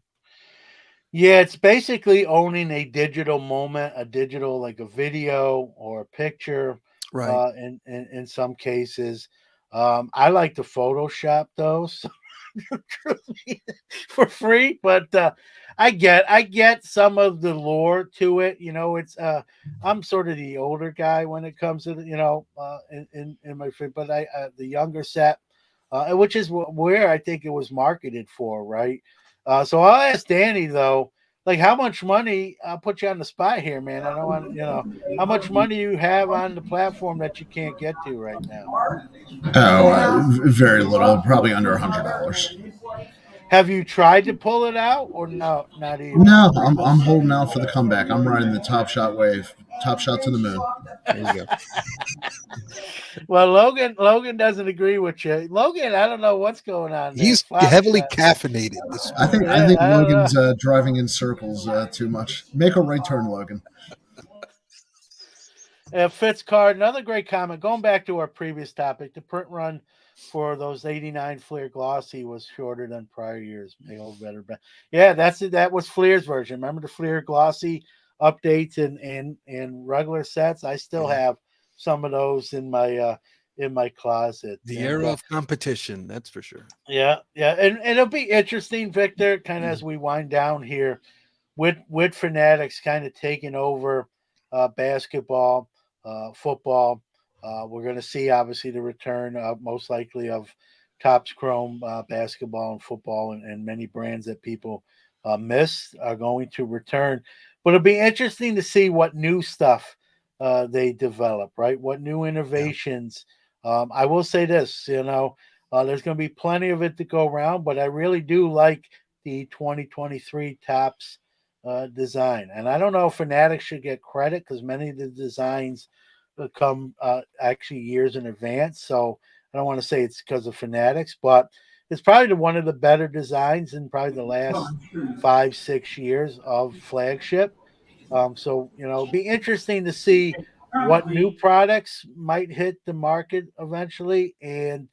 Yeah, it's basically owning a digital moment, a digital like a video or a picture. Right. In some cases, I like to Photoshop those for free, but I get some of the lore to it. It's I'm sort of the older guy when it comes to in my free, but I the younger set, which is where I think it was marketed for, right? So I'll ask Danny though, like how much money? I'll put you on the spot here, man. I don't want how much money you have on the platform that you can't get to right now. Oh, very little, probably under $100. Have you tried to pull it out or no? Not even. No, I'm holding out for the comeback. I'm riding the Top Shot wave. Top Shot to the moon. There you go. Well, Logan doesn't agree with you. Logan, I don't know what's going on there. He's Flop heavily shot. caffeinated this I think morning. I Yeah, think I don't know. Logan's driving in circles too much. Make a right turn, Logan. Fitz Card, another great comment. Going back to our previous topic, the print run for those 89 Fleer Glossy was shorter than prior years. May hold better. Yeah, that's it. That was Fleer's version. Remember the Fleer Glossy updates and regular sets? I still Yeah. have some of those in my closet. The And era of competition, that's for sure. yeah, and it'll be interesting, Victor, kind of as we wind down here with Fanatics kind of taking over basketball, football. We're going to see obviously the return, most likely, of Topps Chrome basketball and football, and many brands that people miss are going to return. But it'll be interesting to see what new stuff they develop, right? What new Yeah. innovations. I will say this, there's going to be plenty of it to go around, but I really do like the 2023 Topps design. And I don't know if Fanatics should get credit because many of the designs come actually years in advance. So I don't want to say it's because of Fanatics, but it's probably one of the better designs in probably the last 5, 6 years of flagship. So it'd be interesting to see what new products might hit the market eventually, and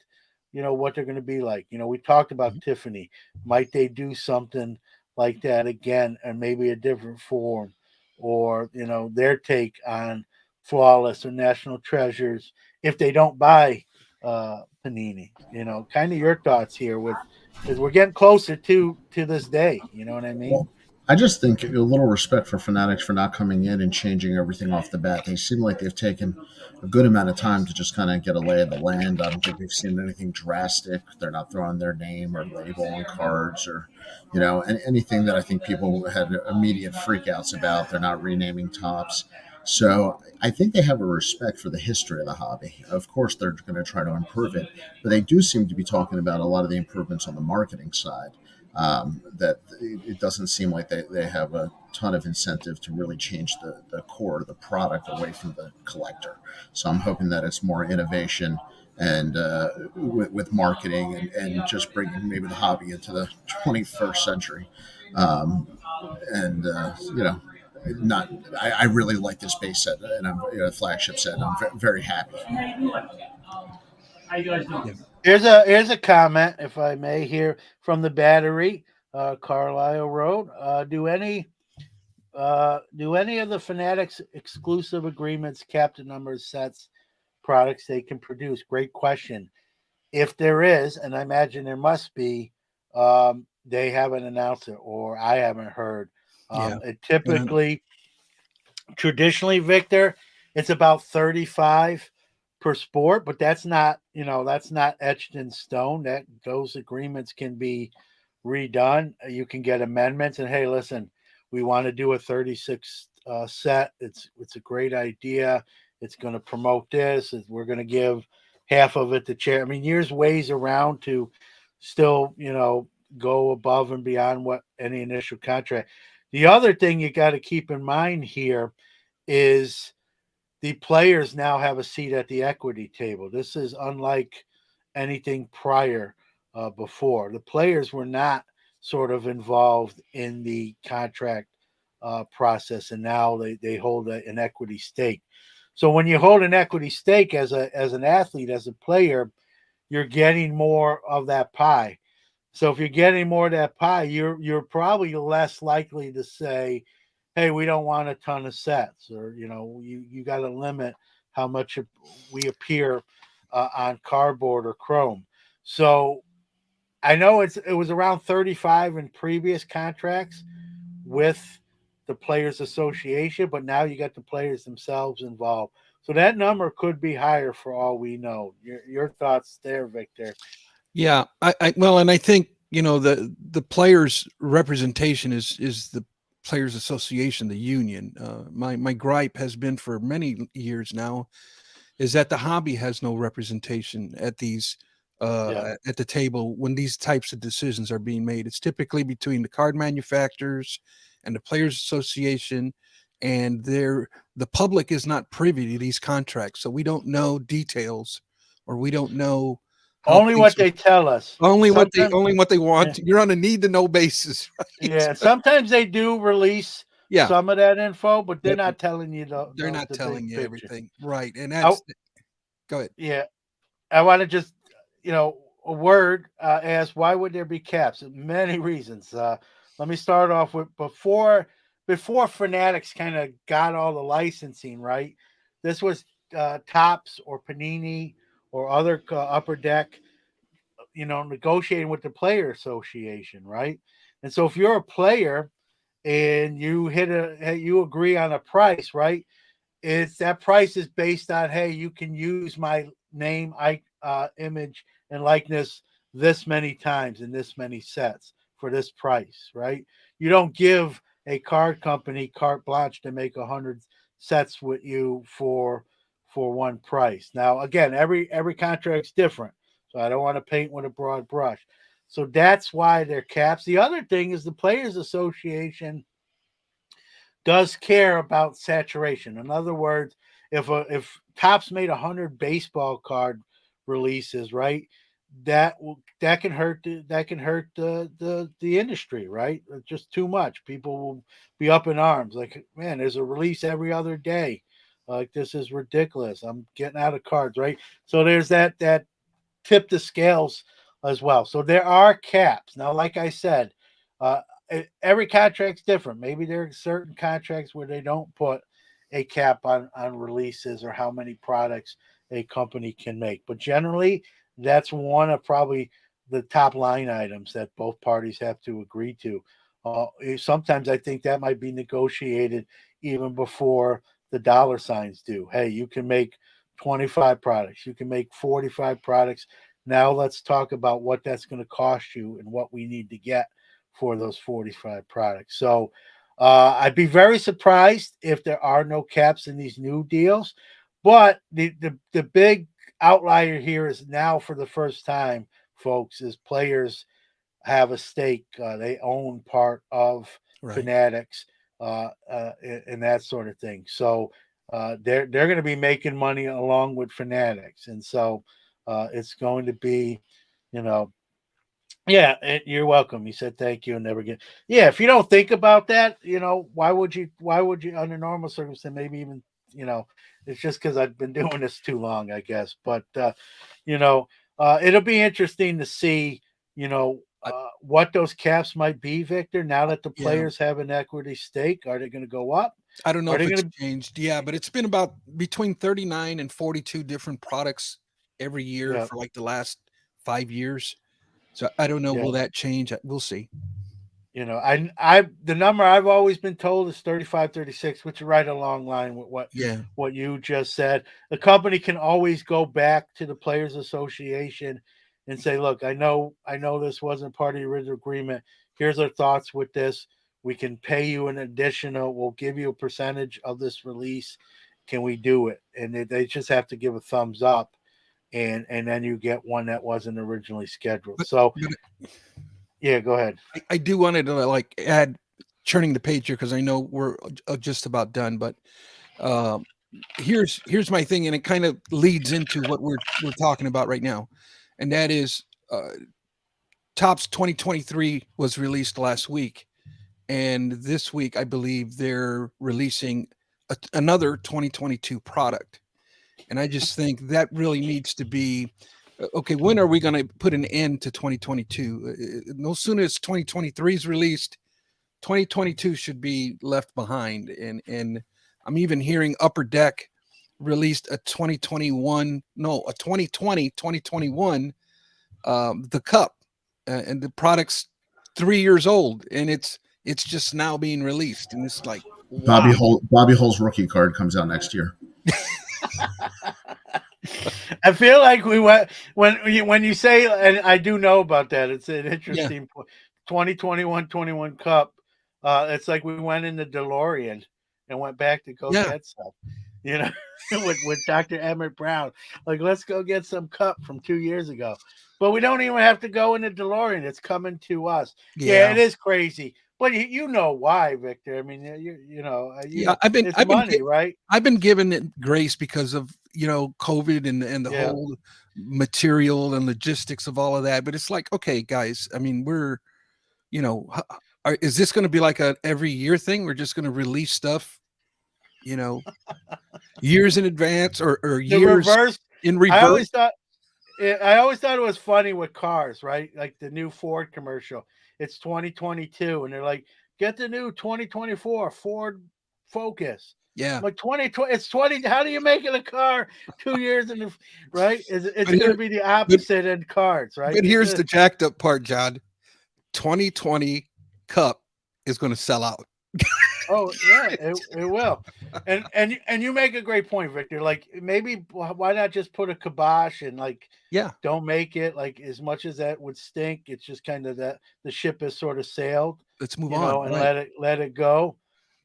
what they're going to be like. We talked about Mhm. Tiffany. Might they do something like that again, and maybe a different form, or their take on Flawless or National Treasures if they don't buy Panini? Kind of your thoughts here with as we're getting closer to this day. You know what I mean? I just think a little respect for Fanatics for not coming in and changing everything off the bat. They seem like they've taken a good amount of time to just kind of get a lay of the land. I don't think we've seen anything drastic. They're not throwing their name or label on cards or, anything that I think people had immediate freakouts about. They're not renaming tops. So I think they have a respect for the history of the hobby. Of course, they're going to try to improve it, but they do seem to be talking about a lot of the improvements on the marketing side. That it doesn't seem like they have a ton of incentive to really change the core of the product away from the collector. So I'm hoping that it's more innovation and with marketing and just bringing maybe the hobby into the 21st century. Um, and not I really like this base set and I'm flagship set. And I'm very happy. Yeah. Here's a comment, if I may, here from the Battery, Carlisle Road. Do any of the Fanatics exclusive agreements captain numbers sets products they can produce? Great question. If there is, and I imagine there must be, they haven't announced it, or I haven't heard. Yeah. It typically, traditionally, Victor, it's about 35 per sport, but that's not etched in stone. That those agreements can be redone. You can get amendments, and hey, listen, we want to do a 36 set. It's a great idea. It's going to promote this. We're going to give half of it to charity. I mean, there's ways around to still, go above and beyond what any initial contract. The other thing you got to keep in mind here is the players now have a seat at the equity table. This is unlike anything prior before. The players were not sort of involved in the contract process, and now they hold an equity stake. So when you hold an equity stake as an athlete, as a player, you're getting more of that pie. So if you're getting more of that pie, you're probably less likely to say, "Hey, we don't want a ton of sets," or you got to limit how much we appear on cardboard or chrome. So I know it was around 35 in previous contracts with the Players Association, but now you got the players themselves involved. So that number could be higher for all we know. Your thoughts there, Victor? Yeah. Well, and I think, the players representation is the players association, the union. My gripe has been for many years now is that the hobby has no representation at these Yeah. at the table when these types of decisions are being made. It's typically between the card manufacturers and the players association, and the public is not privy to these contracts, so we don't know details, or we don't know how Only things what they tell us. Sometimes, only what they yeah, want. You're on a need to know basis, right? yeah. Sometimes they do release Yeah, some of that info, but they're but not telling you they're not the big telling you picture. everything, right? And I, that's go ahead. yeah, I want to just, a word ask, why would there be caps? Many reasons. Let me start off with before Fanatics kind of got all the licensing right. This was Tops or Panini or other Upper Deck, negotiating with the player association, right? And so if you're a player and you agree on a price, right? It's that price is based on, hey, you can use my name, image, and likeness this many times in this many sets for this price, right? You don't give a card company carte blanche to make 100 sets with you for one price. Now, again, every contract's different, so I don't want to paint with a broad brush. So that's why they're caps. The other thing is the Players Association does care about saturation. In other words, if Topps made 100 baseball card releases, right, that can hurt the industry, right? It's just too much. People will be up in arms, like, man, there's a release every other day. Like, this is ridiculous. I'm getting out of cards, right? So there's that tip the scales as well. So there are caps. Now, like I said, uh, every contract's different. Maybe there are certain contracts where they don't put a cap on releases or how many products a company can make. But generally, that's one of probably the top line items that both parties have to agree to. Sometimes I think that might be negotiated even before the dollar signs do. Hey, you can make 25 products, you can make 45 products. Now let's talk about what that's going to cost you and what we need to get for those 45 products. So I'd be very surprised if there are no caps in these new deals. But the big outlier here is now for the first time, folks, is players have a stake. They own part of Right. Fanatics and that sort of thing. So they're going to be making money along with Fanatics, and so it's going to be, you know, yeah. You're welcome. He said thank you and never get. Yeah, if you don't think about that, you know, why would you? Why would you under normal circumstances? Maybe even, you know, it's just because I've been doing this too long, I guess. But you know, it'll be interesting to see, you know, I, what those caps might be, Victor. Now that the yeah. players have an equity stake, are they going to go up? I don't know Are if they it's going to? changed. Yeah, but it's been about between 39 and 42 different products every year Yeah, for like the last 5 years. So I don't know. yeah. Will that change? We'll see. You know, I the number I've always been told is 35, 36, which is right along line with Yeah. what you just said. The company can always go back to the Players Association and say, look, I know this wasn't part of the original agreement. Here's our thoughts with this. We can pay you an additional, we'll give you a percentage of this release. Can we do it? And they just have to give a thumbs up, and then you get one that wasn't originally scheduled. But, So but yeah, go ahead. I do wanted to like add turning the page here because I know we're just about done. But um, here's my thing, and it kind of leads into what we're talking about right now, and that is Topps 2023 was released last week, and this week I believe they're releasing another 2022 product. And I just think that really needs to be okay. When are we going to put an end to 2022? No sooner as 2023 is released, 2022 should be left behind. And I'm even hearing Upper Deck released a 2021, no, a 2020, 2021, the cup, and the product's 3 years old, and it's just now being released, and it's like wow. Bobby Hull's rookie card comes out next year. I feel like we went when you say, and I do know about that. It's an Yeah, interesting point. 2021 Cup. It's like we went in the DeLorean and went back to go yeah, get some. You know, with Dr. Emmett Brown. Like, let's go get some cup from 2 years ago. But we don't even have to go in the DeLorean. It's coming to us. Yeah, yeah. it is crazy. But you know why, Victor? I mean, Yeah, I've been it's I've been money, right? I've been given it grace because of COVID and the Yeah. whole material and logistics of all of that. But it's like, okay, guys, I mean, we're you know, is this going to be like a every year thing? We're just going to release stuff, you know, years in advance or The years reverse. in I reverse. always thought I always thought it was funny with cars, right? Like the new Ford commercial. It's 2022, and they're like, "Get the new 2024 Ford Focus." Yeah, I'm like 2020. It's 20. How do you make it a car 2 years in the right? It's but going to here, be the but opposite in cars, right? but here's the jacked up part, John. 2020 Cup is going to sell out. Oh yeah, it will, and you make a great point, Victor. Like maybe why not just put a kibosh and like Yeah, don't make it like as much as that would stink. It's just kind of that the ship has sort of sailed, let's move you on. know, and Right. let it go.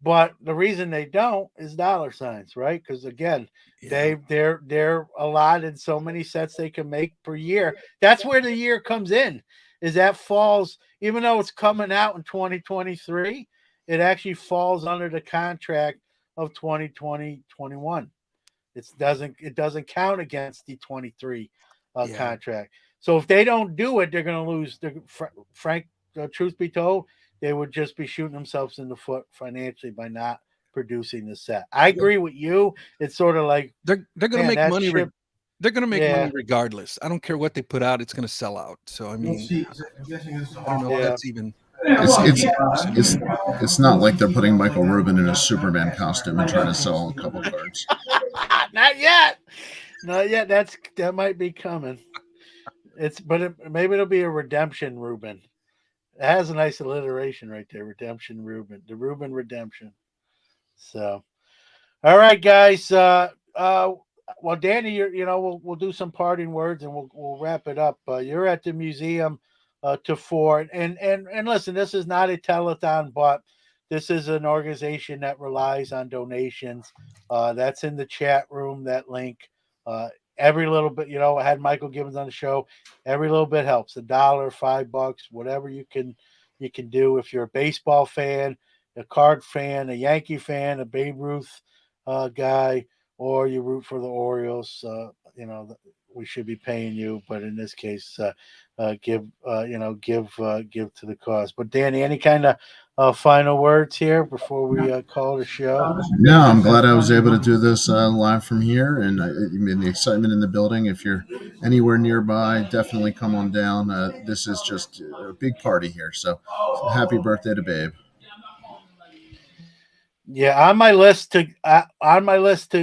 But the reason they don't is dollar signs, right? Because again, Yeah. they're allotted so many sets they can make per year. That's where the year comes in. Is that falls even though it's coming out in 2023, it actually falls under the contract of 2020-21. It doesn't count against the 23 Yeah. contract. So if they don't do it, they're going to lose. Frank, truth be told, they would just be shooting themselves in the foot financially by not producing the set. I agree with you. It's sort of like, They're going to man, make that money. ship. They're going to make money Yeah, regardless. I don't care what they put out. It's going to sell out. So I mean, I don't know if yeah. that's even It's it's considered. it's it's not like they're putting Michael Rubin in a Superman costume and trying to sell a couple cards. Not yet. Not yet. That might be coming. Maybe it'll be a redemption, Ruben. It has a nice alliteration right there. Redemption Reuben. The Reuben Redemption. So all right, guys. Well, Danny, we'll do some parting words and we'll wrap it up. You're at the museum to four, and listen, this is not a telethon, but this is an organization that relies on donations. That's in the chat room. That link. Uh, every little bit, I had Michael Gibbons on the show. Every little bit helps. $1, $5, whatever you can do. If you're a baseball fan, a card fan, a Yankee fan, a Babe Ruth guy, or you root for the Orioles, we should be paying you, but in this case, give to the cause. But Danny, any kind of final words here before we call it a show? No, I'm glad I was able to do this live from here, and I mean the excitement in the building. If you're anywhere nearby, definitely come on down. This is just a big party here. So happy birthday to Babe. Yeah, on my list to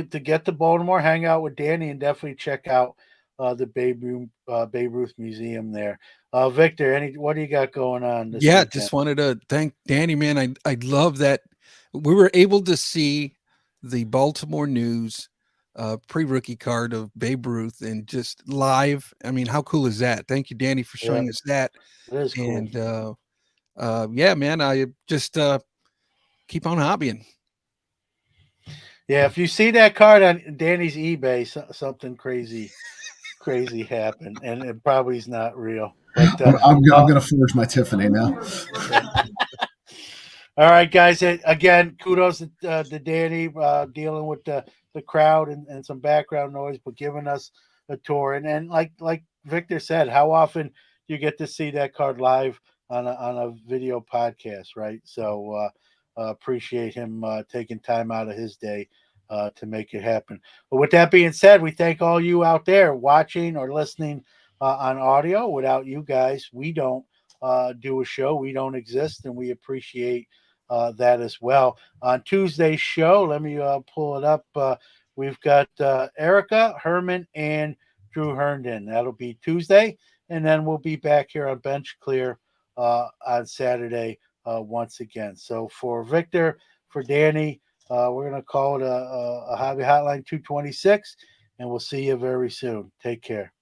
get to Baltimore, hang out with Danny, and definitely check out the Babe Ruth Museum there. Victor, what do you got going on this Yeah, weekend? just wanted to thank Danny, man. I love that we were able to see the Baltimore News pre-rookie card of Babe Ruth and just live. I mean, how cool is that? Thank you, Danny, for Yeah, showing us that. it is cool. And yeah, man, I just keep on hobbying. Yeah, if you see that card on Danny's eBay, something crazy happened, and it probably is not real. But I'm going to forge my Tiffany now. yeah. All right, guys. Again, kudos to Danny dealing with the crowd and some background noise, but giving us a tour. And like Victor said, how often you get to see that card live on a video podcast, right? So appreciate him taking time out of his day to make it happen. But with that being said, we thank all you out there watching or listening on audio. Without you guys, we don't do a show. We don't exist, and we appreciate that as well. On Tuesday's show, let me pull it up. We've got Erica, Herman, and Drew Herndon. That'll be Tuesday. And then we'll be back here on Bench Clear on Saturday once again. So for Victor, for Danny, we're going to call it a Hobby Hotline 226, and we'll see you very soon. Take care.